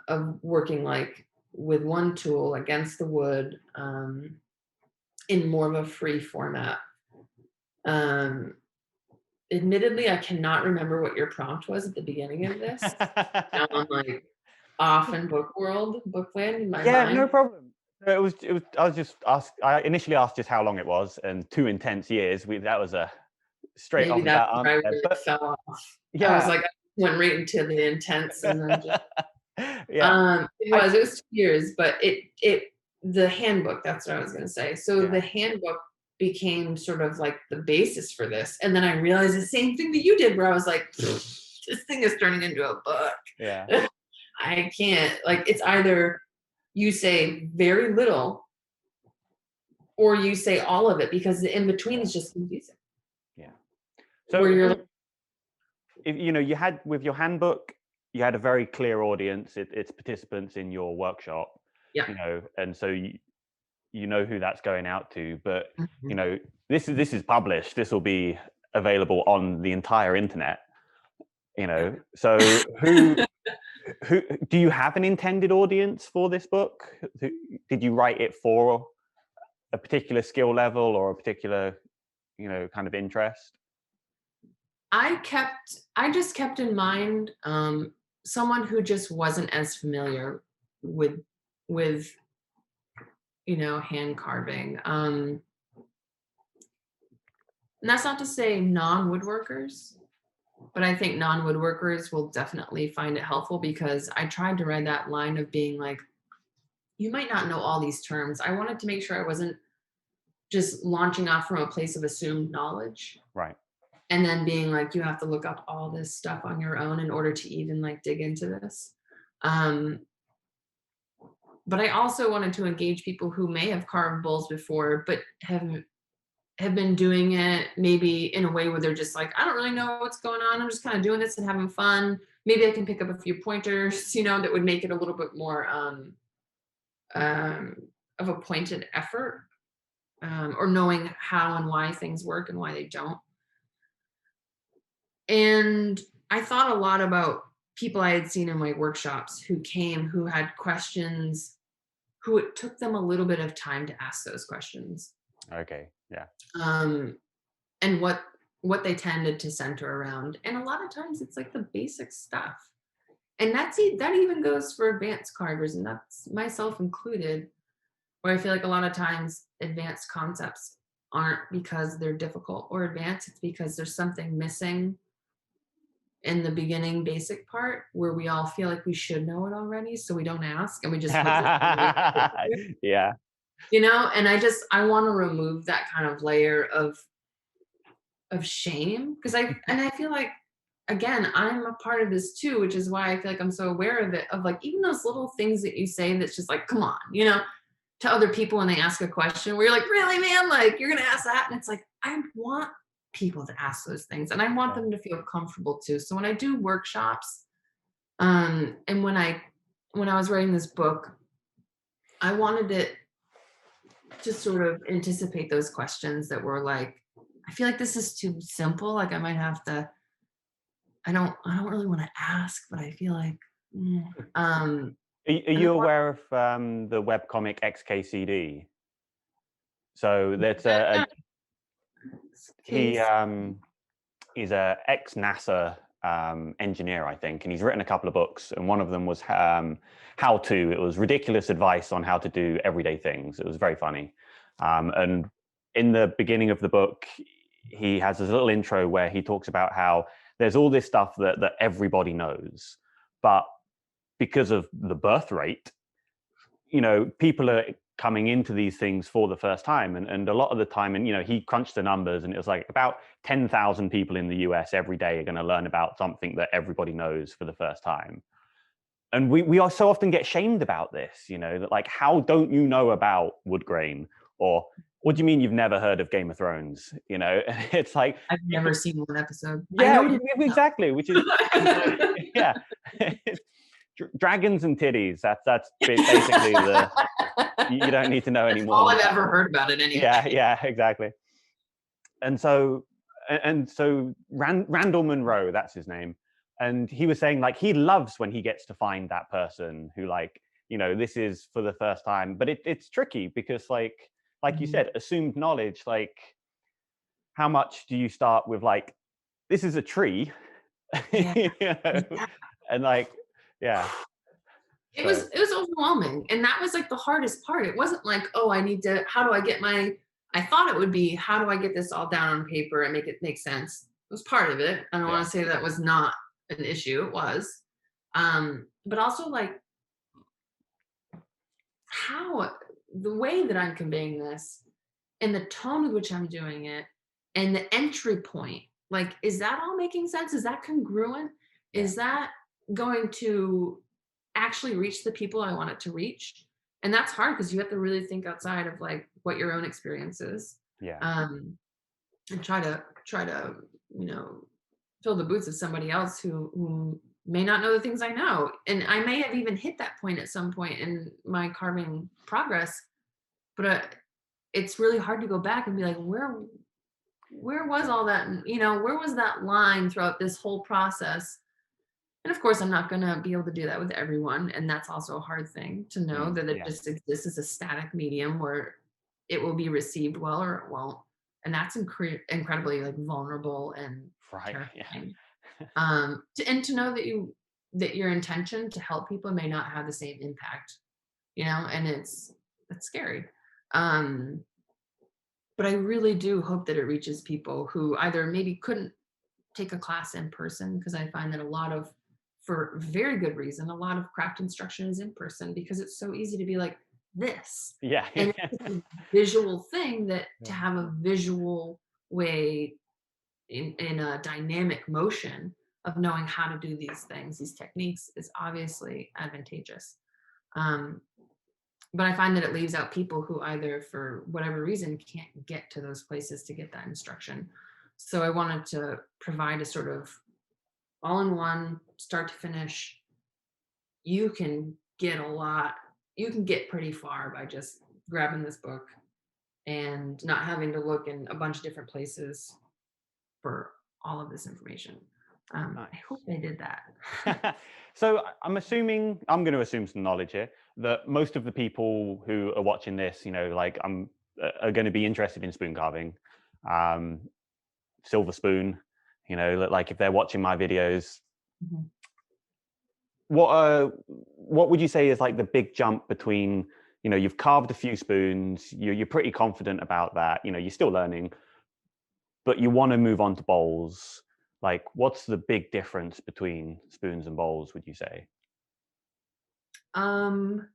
Speaker 2: of working like with one tool against the wood, in more of a free format. Um, Admittedly, I cannot remember what your prompt was at the beginning of this. Now I'm like off in bookland in my
Speaker 1: Yeah, no
Speaker 2: mind.
Speaker 1: problem. No, it was I was just asked I initially asked just how long it was, and 2 intense years. That was a straight
Speaker 2: Maybe
Speaker 1: off the
Speaker 2: that's
Speaker 1: bat
Speaker 2: where I
Speaker 1: answer.
Speaker 2: really
Speaker 1: But
Speaker 2: fell off. I was
Speaker 1: yeah.
Speaker 2: like, I went right into the intense, and then just
Speaker 1: Yeah. I
Speaker 2: it was 2 years, but the handbook, that's what I was gonna say. So
Speaker 1: yeah.
Speaker 2: the handbook became sort of like the basis for this, and then I realized the same thing that you did, where I was like, "This thing is turning into a
Speaker 1: Yeah.
Speaker 2: book." I can't, like, it's either you say very little or you say all of it, because the in between
Speaker 1: Yeah.
Speaker 2: is just confusing,
Speaker 1: Yeah.
Speaker 2: where
Speaker 1: So
Speaker 2: you're like,
Speaker 1: who if you know, you had with your handbook, you had a very clear audience, it's participants in your workshop,
Speaker 2: yeah.
Speaker 1: you know, and so you know who that's going out to. But you
Speaker 2: Mhm.
Speaker 1: know, this is published, this will be available on the entire internet, you
Speaker 2: Yeah.
Speaker 1: know. So who do you have an intended audience for this book? Did you write it for a particular skill level or a particular, you know, kind of interest?
Speaker 2: I just kept in mind, someone who just wasn't as familiar with with, hand carving, and that's not to say non-woodworkers, but I think non-woodworkers will definitely find it helpful, because I tried to read that line of being like, "You might not know all these terms." I wanted to make sure I wasn't just launching off from a place of assumed knowledge,
Speaker 1: Right.
Speaker 2: and then being like, "You have to look up all this stuff on your own in order to even, like, dig into this." Um, but I also wanted to engage people who may have carved bowls before, but have been doing it maybe in a way where they're just like, "I don't really know what's going on. I'm just kind of doing this and having fun. Maybe I can pick up a few pointers, that would make it a little bit more um, of a pointed effort, or knowing how and why things work and why they don't." And I thought a lot about people I had seen in my workshops who came, who had questions, who it took them a little bit of time to ask those questions,
Speaker 1: Okay. Yeah.
Speaker 2: um, and what they tended to center around. And a lot of times it's like the basic stuff. And that even goes for advanced carvers, and that's myself included, where I feel like a lot of times advanced concepts aren't because they're difficult or advanced, it's because there's something missing in the beginning basic part, where we all feel like we should know it already, so we don't ask and we just hope that someone else will do it,
Speaker 1: Yeah.
Speaker 2: and I want to remove that kind of layer of shame, because I feel like again, I'm a part of this too, which is why I feel like I'm so aware of it, of like even those little things that you say that's just like, come on, to other people when they ask a question where you're like, really, man, like you're gonna ask that. And it's like, I want people to ask those things and I want
Speaker 1: Yeah.
Speaker 2: them to feel comfortable too. So when I do workshops, and when I was writing this book, I wanted it to sort of anticipate those questions that were like, I feel like this is too simple. Like I might have to, I don't really want to ask, but I feel like, mm, um,
Speaker 1: Are
Speaker 2: and I
Speaker 1: you
Speaker 2: want
Speaker 1: aware of the webcomic XKCD? So that's
Speaker 2: that
Speaker 1: he
Speaker 2: case.
Speaker 1: is a ex NASA engineer, I think, and he's written a couple of books, and one of them was how to. It was ridiculous advice on how to do everyday things. It was very funny, and in the beginning of the book, he has this little intro where he talks about how there's all this stuff that everybody knows, but because of the birth rate, people are coming into these things for the first time. And a lot of the time, and, he crunched the numbers and it was like about 10,000 people in the US every day are going to learn about something that everybody knows for the first time. And we are so often get shamed about this, that like, how don't you know about wood grain? Or what do you mean you've never heard of Game of Thrones? It's like,
Speaker 2: I've never seen one episode. I
Speaker 1: yeah,
Speaker 2: know what it is
Speaker 1: exactly, which is like,
Speaker 2: though.
Speaker 1: yeah. Dragons and titties. That's basically the. You don't need to know
Speaker 2: That's
Speaker 1: anymore
Speaker 2: all
Speaker 1: than
Speaker 2: I've
Speaker 1: that.
Speaker 2: ever heard about it anyway.
Speaker 1: Yeah, exactly. And so Randall Monroe, that's his name, and he was saying like he loves when he gets to find that person who like this is for the first time, but it's tricky because like you
Speaker 2: Mhm.
Speaker 1: said, assumed knowledge. Like how much do you start with like this is a tree,
Speaker 2: Yeah.
Speaker 1: you know,
Speaker 2: Yeah.
Speaker 1: and like yeah, so
Speaker 2: It was overwhelming, and that was, like, the hardest part. It wasn't like, "Oh, how do I get my" I thought it would be, "How do I get this all down on paper and make it make sense?" It was part of it. I don't
Speaker 1: yeah,
Speaker 2: wanna say that was not an issue, it was. But also, like, how the way that I'm conveying this and the tone with which I'm doing it and the entry point, like, is that all making sense? Is that congruent?
Speaker 1: yeah,
Speaker 2: Is that going to actually reach the people I want it to reach? And that's hard because you have to really think outside of like what your own experience is.
Speaker 1: yeah,
Speaker 2: Um, and try to, you know, fill the boots of somebody else who may not know the things I know. And I may have even hit that point at some point in my carving progress, but it's really hard to go back and be like, where was all that? Where was that line throughout this whole process? And of course, I'm not going to be able to do that with everyone. And that's also a hard thing to know that it
Speaker 1: yeah,
Speaker 2: just exists as a static medium where it will be received well or it won't. And that's incredibly like vulnerable and
Speaker 1: right, yeah,
Speaker 2: terrifying. And to know that your intention to help people may not have the same impact, and that's scary. Um, but I really do hope that it reaches people who either maybe couldn't take a class in person, because I find that for very good reason, a lot of craft instruction is in person because it's so easy to be like this.
Speaker 1: yeah,
Speaker 2: And it's a visual thing that to
Speaker 1: yeah.
Speaker 2: have a visual way in a dynamic motion of knowing how to do these things, these techniques is obviously advantageous. Um, but I find that it leaves out people who either for whatever reason can't get to those places to get that instruction. So I wanted to provide a sort of all in one, start to finish. You can you can get pretty far by just grabbing this book and not having to look in a bunch of different places for all of this information. I hope
Speaker 1: Nice.
Speaker 2: I did that.
Speaker 1: So I'm going to assume some knowledge here that most of the people who are watching this, like are going to be interested in spoon carving, um, silver spoon, like if they're watching my videos,
Speaker 2: Mhm.
Speaker 1: what would you say is like the big jump between, you've carved a few spoons, you're pretty confident about that, you're still learning, but you want to move on to bowls. Like, what's the big difference between spoons and bowls, would you say?
Speaker 2: Um,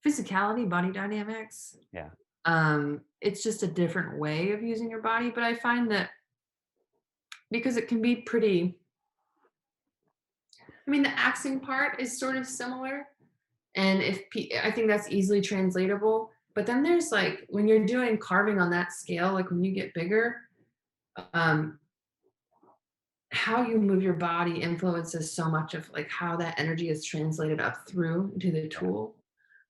Speaker 2: Physicality, body dynamics.
Speaker 1: Yeah.
Speaker 2: It's just a different way of using your body, but I find that because it can be pretty. I mean, the axing part is sort of similar, and I think that's easily translatable. But then there's like when you're doing carving on that scale, like when you get bigger, um, how you move your body influences so much of like how that energy is translated up through to the
Speaker 1: Yeah.
Speaker 2: tool.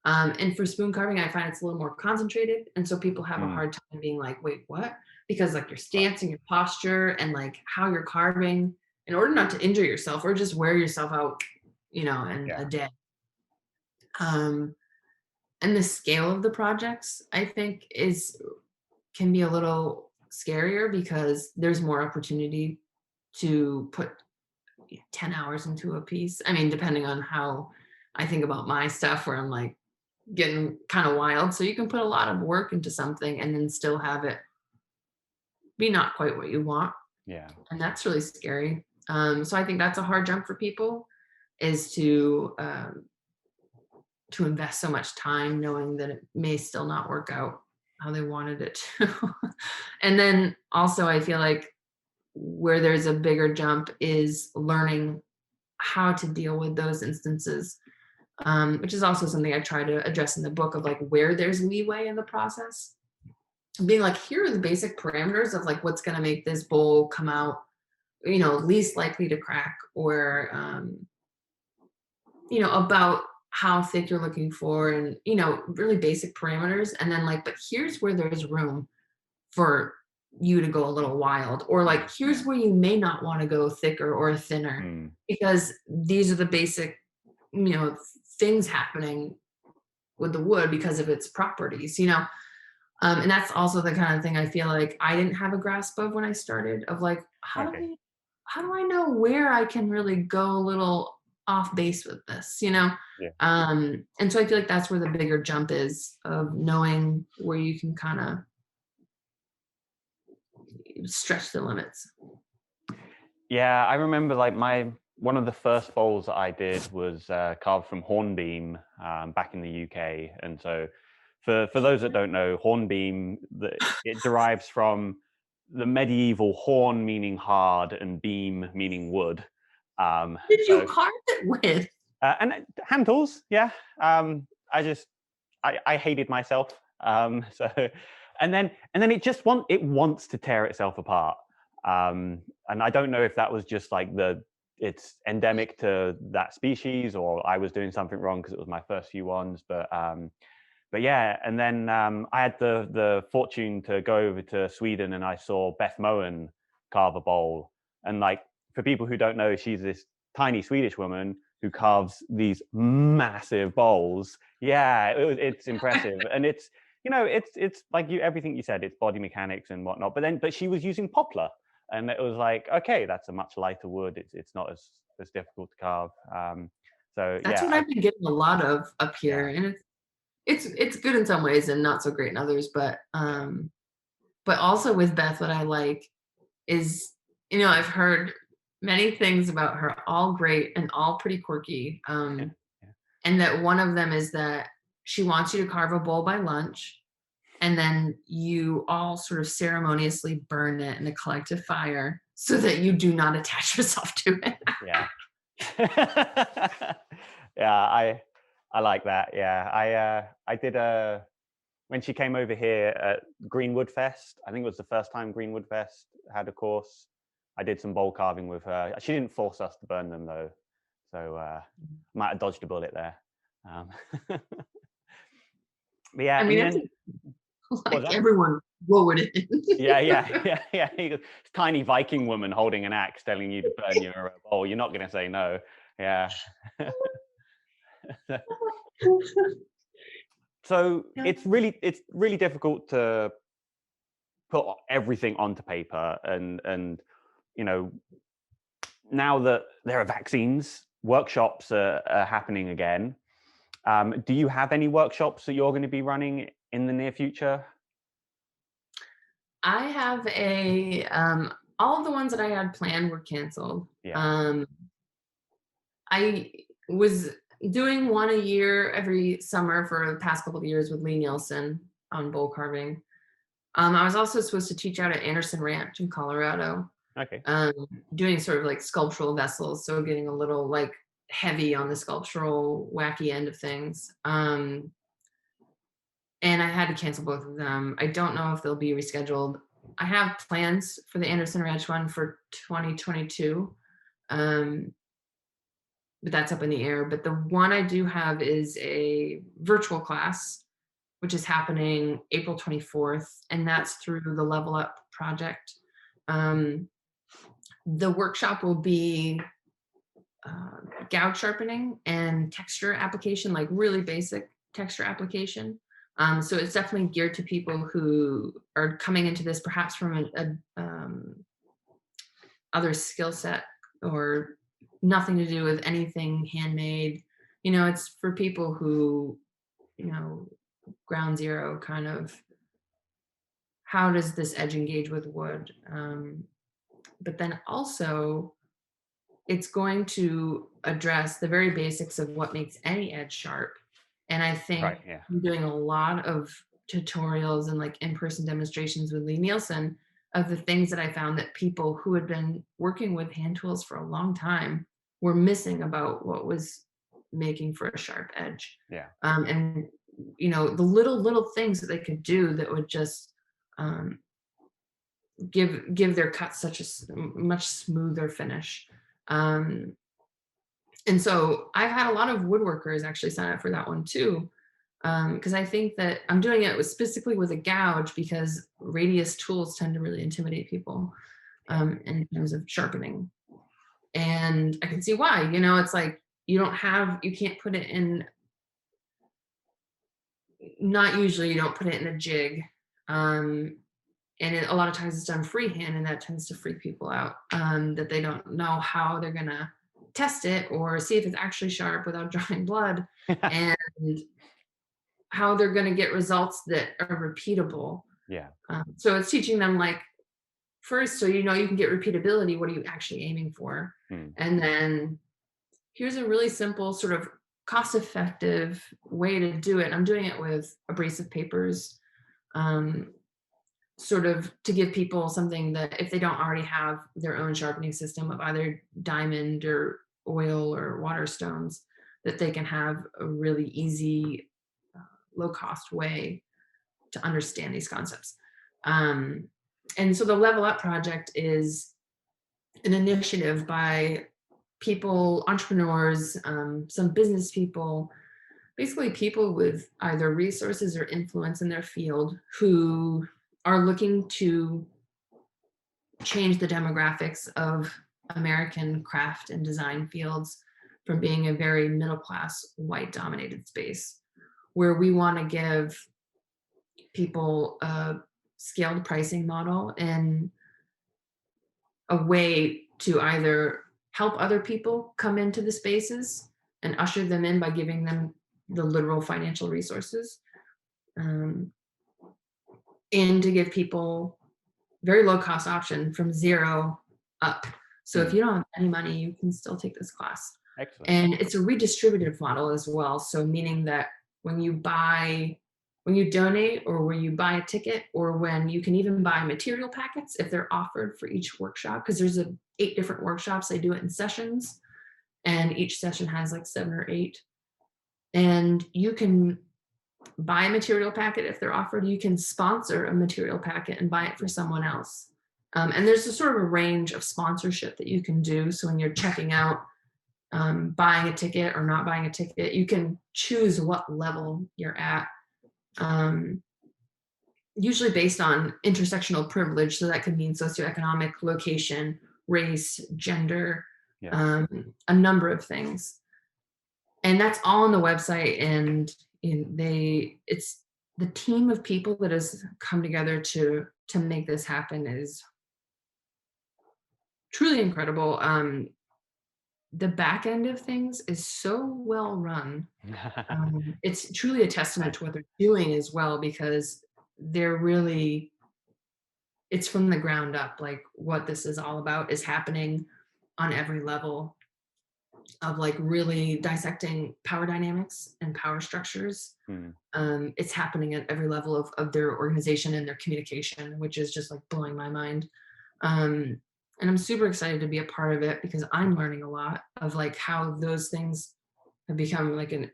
Speaker 2: And for spoon carving, I find it's a little more concentrated, and so people have a
Speaker 1: Mm,
Speaker 2: hard time being like, "Wait, what?" Because like your
Speaker 1: right.
Speaker 2: stance and your posture and like how you're carving, in order not to injure yourself or just wear yourself out, in
Speaker 1: Yeah.
Speaker 2: a day. Um, and the scale of the projects, I think, is can be a little scarier because there's more opportunity to put 10 hours into a piece. I mean, depending on how I think about my stuff, where I'm like getting kind of wild. So you can put a lot of work into something and then still have it be not quite what you want.
Speaker 1: Yeah.
Speaker 2: And that's really scary. So I think that's a hard jump for people is to invest so much time knowing that it may still not work out how they wanted it to. And then also I feel like where there's a bigger jump is learning how to deal with those instances, which is also something I try to address in the book of like where there's leeway in the process. Being like, here are the basic parameters of like what's going to make this bowl come out, least likely to crack, or about how thick you're looking for, and really basic parameters. And then like, but here's where there's room for you to go a little wild, or like
Speaker 1: Yeah.
Speaker 2: here's where you may not want to go thicker or thinner
Speaker 1: Mm,
Speaker 2: because these are the basic you know things happening with the wood because of its properties. And that's also the kind of thing I feel like I didn't have a grasp of when I started, of like
Speaker 1: okay.
Speaker 2: how do I know where I can really go a little off base with this.
Speaker 1: Yeah.
Speaker 2: And so I feel like that's where the bigger jump is, of knowing where you can kind of stretch the limits.
Speaker 1: Yeah, I remember like my one of the first bowls that I did was carved from hornbeam back in the UK, and so for those that don't know, hornbeam it derives from the medieval horn meaning hard and beam meaning wood.
Speaker 2: Did you
Speaker 1: So
Speaker 2: carve it with?
Speaker 1: and hand tools, yeah. I just I hated myself. So and then it wants to tear itself apart. And I don't know if that was just like it's endemic to that species, or I was doing something wrong because it was my first few ones. But yeah, and then I had the fortune to go over to Sweden, and I saw Beth Moen carve a bowl. And like for people who don't know, she's this tiny Swedish woman who carves these massive bowls. Yeah, it's impressive, and it's like everything you said. It's body mechanics and whatnot. But she was using poplar, and it was like, okay, that's a much lighter wood. It's not as difficult to carve. So
Speaker 2: That's
Speaker 1: yeah,
Speaker 2: what I've been getting a lot of up
Speaker 1: yeah,
Speaker 2: here, and it's good in some ways and not so great in others.
Speaker 1: yeah,
Speaker 2: But also with Beth, what I like is, I've heard many things about her, all great and all pretty quirky.
Speaker 1: yeah.
Speaker 2: And that one of them is that she wants you to carve a bowl by lunch, and then you all sort of ceremoniously burn it in a collective fire so that you do not attach yourself to it.
Speaker 1: Yeah. Yeah, I like that. Yeah. I did a when she came over here at Greenwood Fest. I think it was the first time Greenwood Fest had a course. I did some bowl carving with her. She didn't force us to burn them though. So might have dodged a bullet there. Um, but yeah,
Speaker 2: I mean,
Speaker 1: and
Speaker 2: I
Speaker 1: then
Speaker 2: think
Speaker 1: what was
Speaker 2: like
Speaker 1: that?
Speaker 2: everyone lowered it.
Speaker 1: Yeah, yeah, yeah, yeah. Tiny Viking woman holding an axe telling you to burn your bowl. You're not going to say no. Yeah. So it's really difficult to put everything onto paper, and you know now that there are vaccines, workshops are happening again. Do you have any workshops that you're going to be running in the near future?
Speaker 2: I have all of the ones that I had planned were canceled.
Speaker 1: Yeah.
Speaker 2: I was doing one a year every summer for the past couple of years with Lee Nielsen on bowl carving. I was also supposed to teach out at Anderson Ranch in Colorado,
Speaker 1: Okay.
Speaker 2: um, doing sort of like sculptural vessels. So getting a little like heavy on the sculptural wacky end of things. And I had to cancel both of them. I don't know if they'll be rescheduled. I have plans for the Anderson Ranch one for 2022. Um, but that's up in the air. But the one I do have is a virtual class, which is happening April 24th, and that's through the Level Up project. Um, the workshop will be gouge sharpening and texture application, like really basic texture application. So it's definitely geared to people who are coming into this perhaps from other skill set or nothing to do with anything handmade. It's for people who, ground zero kind of, how does this edge engage with wood? But then also, it's going to address the very basics of what makes any edge sharp. And I think
Speaker 1: Right. Yeah.
Speaker 2: I'm doing a lot of tutorials and like in-person demonstrations with Lee Nielsen of the things that I found that people who had been working with hand tools for a long time were missing about what was making for a sharp edge.
Speaker 1: Yeah.
Speaker 2: And the little things that they could do that would just um, give their cut such a much smoother finish. Um, and so I've had a lot of woodworkers actually sign up for that one too, because I think that I'm doing it specifically with a gouge because radius tools tend to really intimidate people
Speaker 1: Yeah.
Speaker 2: in terms of sharpening. And I can see why. It's like you can't put it in. Not usually, you don't put it in a jig. And a lot of times it's done freehand, and that tends to freak people out, that they don't know how they're gonna test it or see if it's actually sharp without drawing blood, and how they're gonna get results that are repeatable.
Speaker 1: Yeah.
Speaker 2: So it's teaching them, like, first, so you can get repeatability, what are you actually aiming for?
Speaker 1: Hmm.
Speaker 2: And then here's a really simple, sort of cost-effective way to do it. I'm doing it with abrasive papers, um, sort of to give people something that if they don't already have their own sharpening system of either diamond or oil or water stones, that they can have a really easy, low cost way to understand these concepts. Um, and so the Level Up project is an initiative by people, entrepreneurs, some business people, basically people with either resources or influence in their field who are looking to change the demographics of American craft and design fields from being a very middle class, white dominated space, where we want to give people a scaled pricing model and a way to either help other people come into the spaces and usher them in by giving them the literal financial resources, um, and to give people very low cost option from zero up. So if
Speaker 1: Hmm.
Speaker 2: you don't have any money, you can still take this class.
Speaker 1: Excellent.
Speaker 2: And it's a redistributive model as well. So meaning that when you donate or when you buy a ticket or when you can even buy material packets if they're offered for each workshop, because there's 8 different workshops, they do it in sessions, and each session has like 7 or 8. And you can buy a material packet if they're offered. You can sponsor a material packet and buy it for someone else. And there's a sort of a range of sponsorship that you can do. So when you're checking out, buying a ticket or not buying a ticket, you can choose what level you're at, um, usually based on intersectional privilege. So that could mean socioeconomic, location, race, gender,
Speaker 1: Yeah.
Speaker 2: a number of things. And that's all on the website. And it's the team of people that has come together to make this happen is truly incredible. The back end of things is so well run. It's truly a testament to what they're doing as well, because they're really, it's from the ground up. Like what this is all about is happening on every level of like really dissecting power dynamics and power structures.
Speaker 1: Hmm.
Speaker 2: It's happening at every level of their organization and their communication, which is just like blowing my mind. Um, And I'm super excited to be a part of it because I'm learning a lot of like how those things have become like an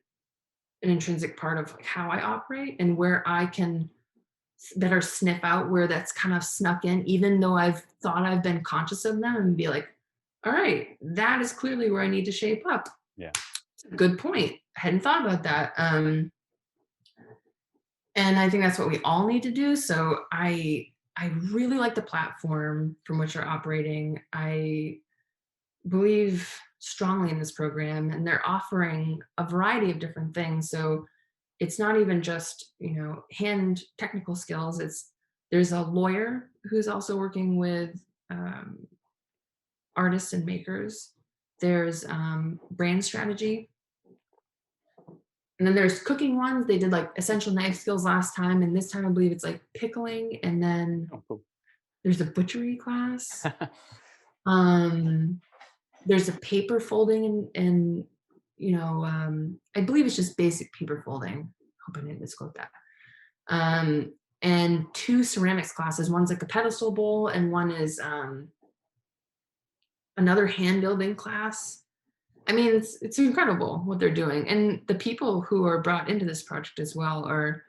Speaker 2: intrinsic part of like how I operate and where I can better sniff out where that's kind of snuck in, even though I've thought I've been conscious of them and be like, all right, that is clearly where I need to shape up.
Speaker 1: Yeah.
Speaker 2: Good point. I hadn't thought about that. And I think that's what we all need to do. So I really like the platform from which you're operating. I believe strongly in this program, and they're offering a variety of different things. So it's not even just, hand technical skills. There's a lawyer who's also working with um, artists and makers. There's brand strategy. And then there's cooking ones. They did like essential knife skills last time, and this time I believe it's like pickling. And then
Speaker 1: Oh, cool.
Speaker 2: there's a butchery class. Um, there's a paper folding and I believe it's just basic paper folding. Hope I didn't misquote that. And 2 ceramics classes. One's like a pedestal bowl, and one is another hand building class. I mean, it's incredible what they're doing, and the people who are brought into this project as well are,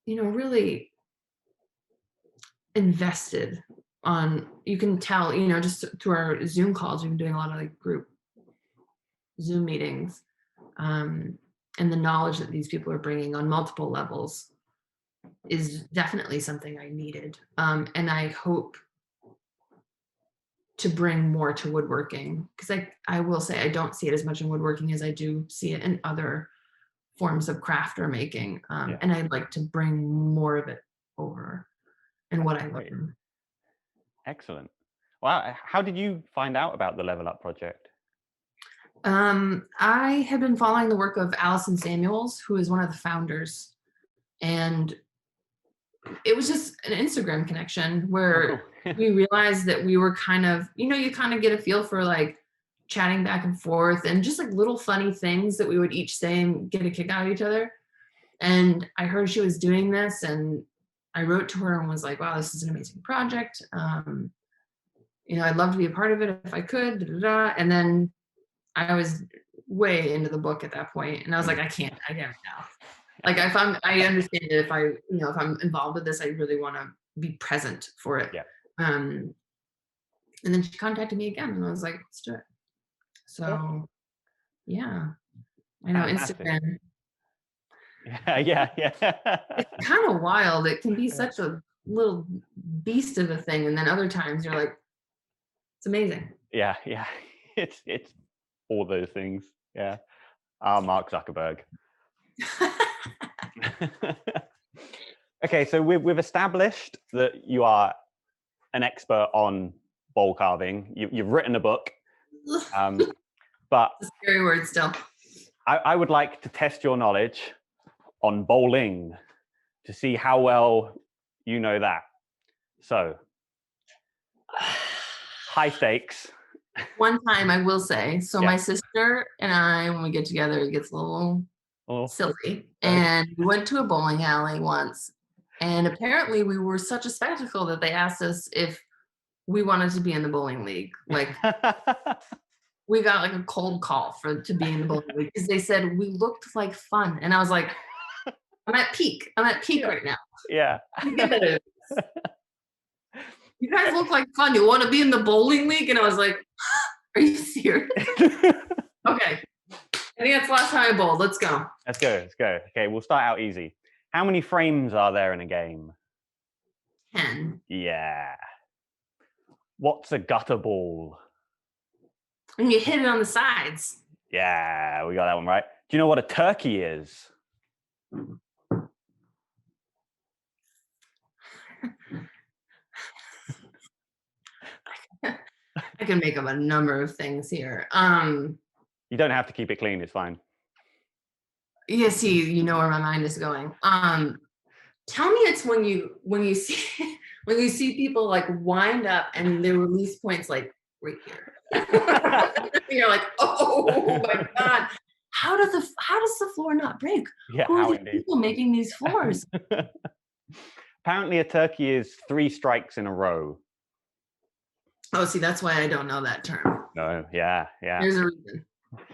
Speaker 2: really invested. On you can tell, just through our Zoom calls, we've been doing a lot of like group Zoom meetings, and the knowledge that these people are bringing on multiple levels is definitely something I needed, and I hope to bring more to woodworking because I will say I don't see it as much in woodworking as I do see it in other forms of craft or making,
Speaker 1: Yeah.
Speaker 2: and I'd like to bring more of it over and what I
Speaker 1: Great.
Speaker 2: learn.
Speaker 1: Excellent. Wow. How did you find out about the Level Up project?
Speaker 2: I have been following the work of Allison Samuels, who is one of the founders, and it was just an Instagram connection where
Speaker 1: Oh,
Speaker 2: we realized that we were kind of, you kind of get a feel for like chatting back and forth and just like little funny things that we would each say and get a kick out of each other. And I heard she was doing this, and I wrote to her and was like, wow, this is an amazing project. I'd love to be a part of it if I could. Da, da, da. And then I was way into the book at that point, and I was like, I can't now. Like I understand it if if I'm involved with this, I really want to be present for it.
Speaker 1: Yeah.
Speaker 2: And then she contacted me again, and I was like, let's do it. So
Speaker 1: Awesome.
Speaker 2: yeah, I know
Speaker 1: Fantastic.
Speaker 2: Instagram.
Speaker 1: Yeah.
Speaker 2: It's kind of wild. It can be such a little beast of a thing, and then other times you're like, it's amazing.
Speaker 1: Yeah. It's all those things. Yeah. Mark Zuckerberg. Okay, so we've established that you are an expert on bowl carving. You've written a book, but
Speaker 2: It's a scary word still.
Speaker 1: I would like to test your knowledge on bowling to see how well you know that. So, high stakes.
Speaker 2: One time I will say, so
Speaker 1: Yeah.
Speaker 2: my sister and I, when we get together, it gets a little
Speaker 1: Oh,
Speaker 2: silly. And we went to a bowling alley once, and apparently we were such a spectacle that they asked us if we wanted to be in the bowling league. Like we got like a cold call to be in the bowling league because they said we looked like fun. And I was like, I'm at peak.
Speaker 1: Yeah.
Speaker 2: Right now.
Speaker 1: Yeah.
Speaker 2: You guys look like fun. You want to be in the bowling league? And I was like, are you serious? Okay. I think that's the last time I bowled. Let's go.
Speaker 1: Let's go. Okay, we'll start out easy. How many frames are there in a game?
Speaker 2: 10.
Speaker 1: Yeah. What's a gutter ball?
Speaker 2: And you hit it on the sides.
Speaker 1: Yeah, we got that one right. Do you know what a turkey is?
Speaker 2: I can make up a number of things here.
Speaker 1: You don't have to keep it clean, it's fine.
Speaker 2: Yeah, see, you know where my mind is going. Tell me it's when you see when you see people like wind up and their release points like right here. You're like, oh my God. How does the floor not break?
Speaker 1: Yeah,
Speaker 2: Who
Speaker 1: how
Speaker 2: are these
Speaker 1: indeed.
Speaker 2: people making these floors?
Speaker 1: Apparently a turkey is 3 strikes in a row.
Speaker 2: Oh, see, that's why I don't know that term.
Speaker 1: No, yeah, yeah.
Speaker 2: There's a reason.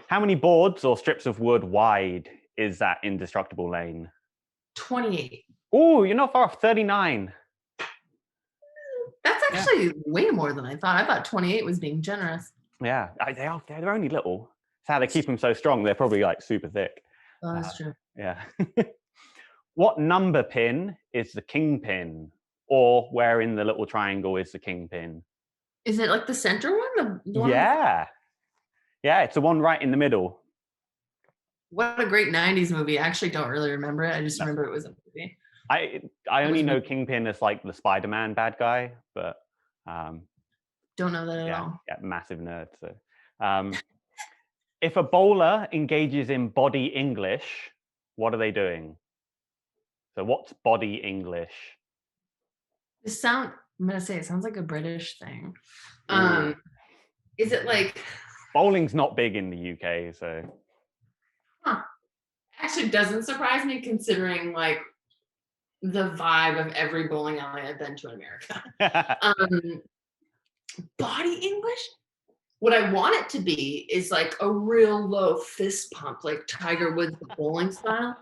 Speaker 1: How many boards or strips of wood wide is that indestructible lane?
Speaker 2: 28.
Speaker 1: Oh, you're not far off. 39.
Speaker 2: That's
Speaker 1: Yeah,
Speaker 2: actually way more than I thought. I thought 28 was being generous.
Speaker 1: yeah. They are. They're only little. It's how they keep them so strong. They're probably like super thick.
Speaker 2: Oh,
Speaker 1: Uh,
Speaker 2: that's true.
Speaker 1: yeah. What number pin is the king pin? Or where in the little triangle is the king pin?
Speaker 2: Is it like the center one? The one in the front?
Speaker 1: Yeah. Yeah, it's the one right in the middle.
Speaker 2: What a great 90s movie. I actually don't really remember it. I just
Speaker 1: No,
Speaker 2: remember it was a movie.
Speaker 1: I
Speaker 2: It
Speaker 1: only
Speaker 2: was
Speaker 1: know
Speaker 2: really,
Speaker 1: Kingpin as like the Spider-Man bad guy, but um,
Speaker 2: don't know that at
Speaker 1: yeah,
Speaker 2: all.
Speaker 1: yeah, massive nerd. So, um, if a bowler engages in body English, what are they doing? So, what's body English?
Speaker 2: I'm gonna say it sounds like a British thing.
Speaker 1: Ooh,
Speaker 2: Um, is it like,
Speaker 1: bowling's not big in the UK, so
Speaker 2: huh, actually doesn't surprise me considering like the vibe of every bowling alley I've been to in America. Um, body English? What I want it to be is like a real low fist pump, like Tiger Woods bowling style.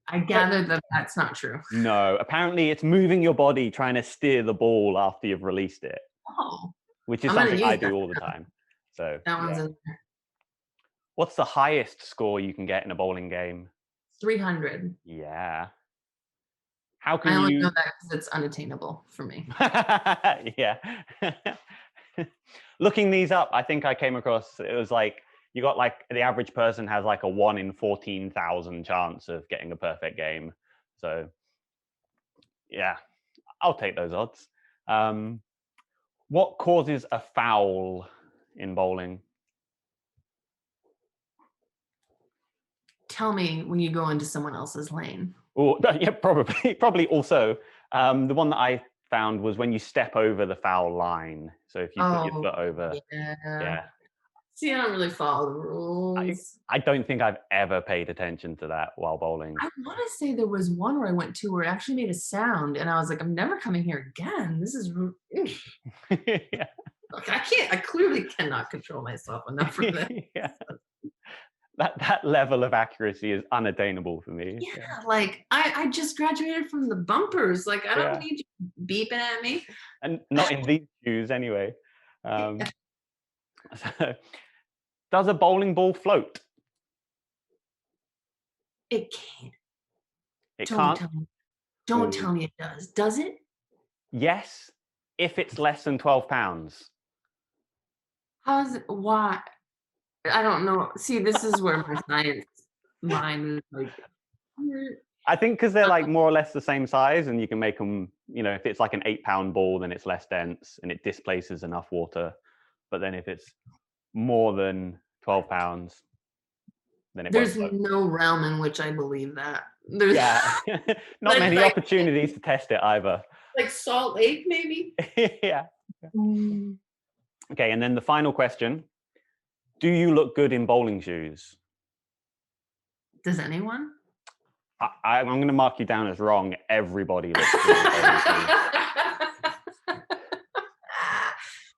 Speaker 2: I
Speaker 1: but
Speaker 2: gather that that's not true.
Speaker 1: no, apparently it's moving your body trying to steer the ball after you've released it,
Speaker 2: Oh,
Speaker 1: which is
Speaker 2: I'm gonna
Speaker 1: something I
Speaker 2: use
Speaker 1: do
Speaker 2: that.
Speaker 1: all the time. So,
Speaker 2: That one's
Speaker 1: yeah.
Speaker 2: in there.
Speaker 1: What's the highest score you can get in a bowling game?
Speaker 2: 300.
Speaker 1: Yeah. How
Speaker 2: I
Speaker 1: can
Speaker 2: only know
Speaker 1: you
Speaker 2: that because it's unattainable for me.
Speaker 1: yeah. Looking these up, I think I came across it was like you got like the average person has like a 1 in 14,000 chance of getting a perfect game. So, yeah, I'll take those odds. Um, what causes a foul in bowling?
Speaker 2: Tell me when you go into someone else's lane.
Speaker 1: Oh, yeah, probably. Probably also. The one that I found was when you step over the foul line. So if you put your
Speaker 2: Oh,
Speaker 1: foot over,
Speaker 2: yeah.
Speaker 1: yeah.
Speaker 2: See, I don't really follow the
Speaker 1: I
Speaker 2: rules.
Speaker 1: I don't think I've ever paid attention to that while bowling.
Speaker 2: I want to say there was one where I went to where it actually made a sound, and I was like, I'm never coming here again. This is,
Speaker 1: Yeah.
Speaker 2: like, I can't, I clearly cannot control myself enough for this.
Speaker 1: Yeah. That level of accuracy is unattainable for me.
Speaker 2: Yeah,
Speaker 1: Yeah.
Speaker 2: like I just graduated from the bumpers. Like, I don't
Speaker 1: Yeah.
Speaker 2: need you beeping at me.
Speaker 1: And not in these shoes anyway. So, does a bowling ball float?
Speaker 2: It can't.
Speaker 1: It
Speaker 2: Don't
Speaker 1: can't.
Speaker 2: tell me. Don't
Speaker 1: Ooh.
Speaker 2: tell me it does. Does it?
Speaker 1: Yes, if it's less than 12 pounds.
Speaker 2: How is it? Why? I don't know. See, this is where my science mind is like, "Mm,
Speaker 1: I think because they're like more or less the same size, and you can make them. If it's like an 8-pound ball, then it's less dense and it displaces enough water. But then if it's more than 12 pounds, then it won't
Speaker 2: there's
Speaker 1: float.
Speaker 2: no realm in which I believe that. There's
Speaker 1: Yeah, not
Speaker 2: like,
Speaker 1: many
Speaker 2: like
Speaker 1: opportunities to test it either.
Speaker 2: like Salt Lake, maybe.
Speaker 1: Yeah.
Speaker 2: Mm,
Speaker 1: Okay, and then the final question: do you look good in bowling shoes?
Speaker 2: does anyone?
Speaker 1: I'm going to mark you down as wrong. Everybody looks good in bowling shoes.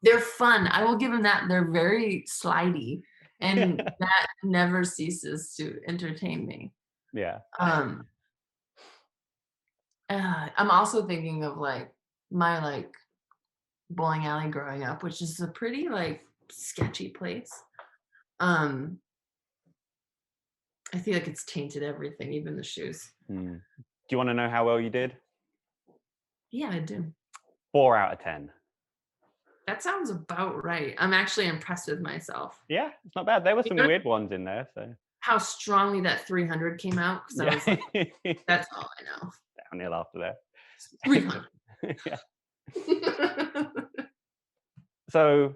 Speaker 2: They're fun. I will give them that. They're very slidey, and that never ceases to entertain me.
Speaker 1: Yeah.
Speaker 2: Um, I'm also thinking of like my bowling alley growing up, which is a pretty like sketchy place. Um, I feel like it's tainted everything, even the shoes.
Speaker 1: Hmm. Do you want to know how well you did?
Speaker 2: Yeah, I do.
Speaker 1: 4 out of 10.
Speaker 2: That sounds about right. I'm actually impressed with myself.
Speaker 1: Yeah, it's not bad. There were
Speaker 2: You
Speaker 1: some
Speaker 2: know
Speaker 1: weird ones in there. So
Speaker 2: how strongly that 300 came out? Because I
Speaker 1: yeah,
Speaker 2: was like, that's all I know.
Speaker 1: downhill after that.
Speaker 2: 300.
Speaker 1: Yeah. So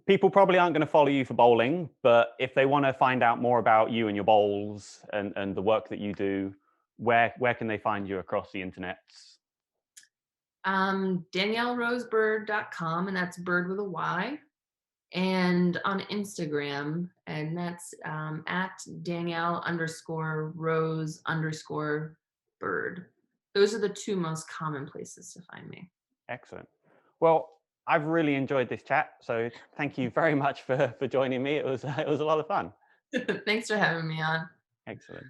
Speaker 1: people probably aren't going to follow you for bowling, but if they want to find out more about you and your bowls and the work that you do, where can they find you across the internet?
Speaker 2: DanielleRoseBird.com, and that's bird with a Y. And on Instagram, and that's at Danielle_Rose_Bird. Those are the two most common places to find me.
Speaker 1: Excellent. Well, I've really enjoyed this chat. So thank you very much for joining me. It was it was a lot of fun.
Speaker 2: Thanks for having me on.
Speaker 1: Excellent.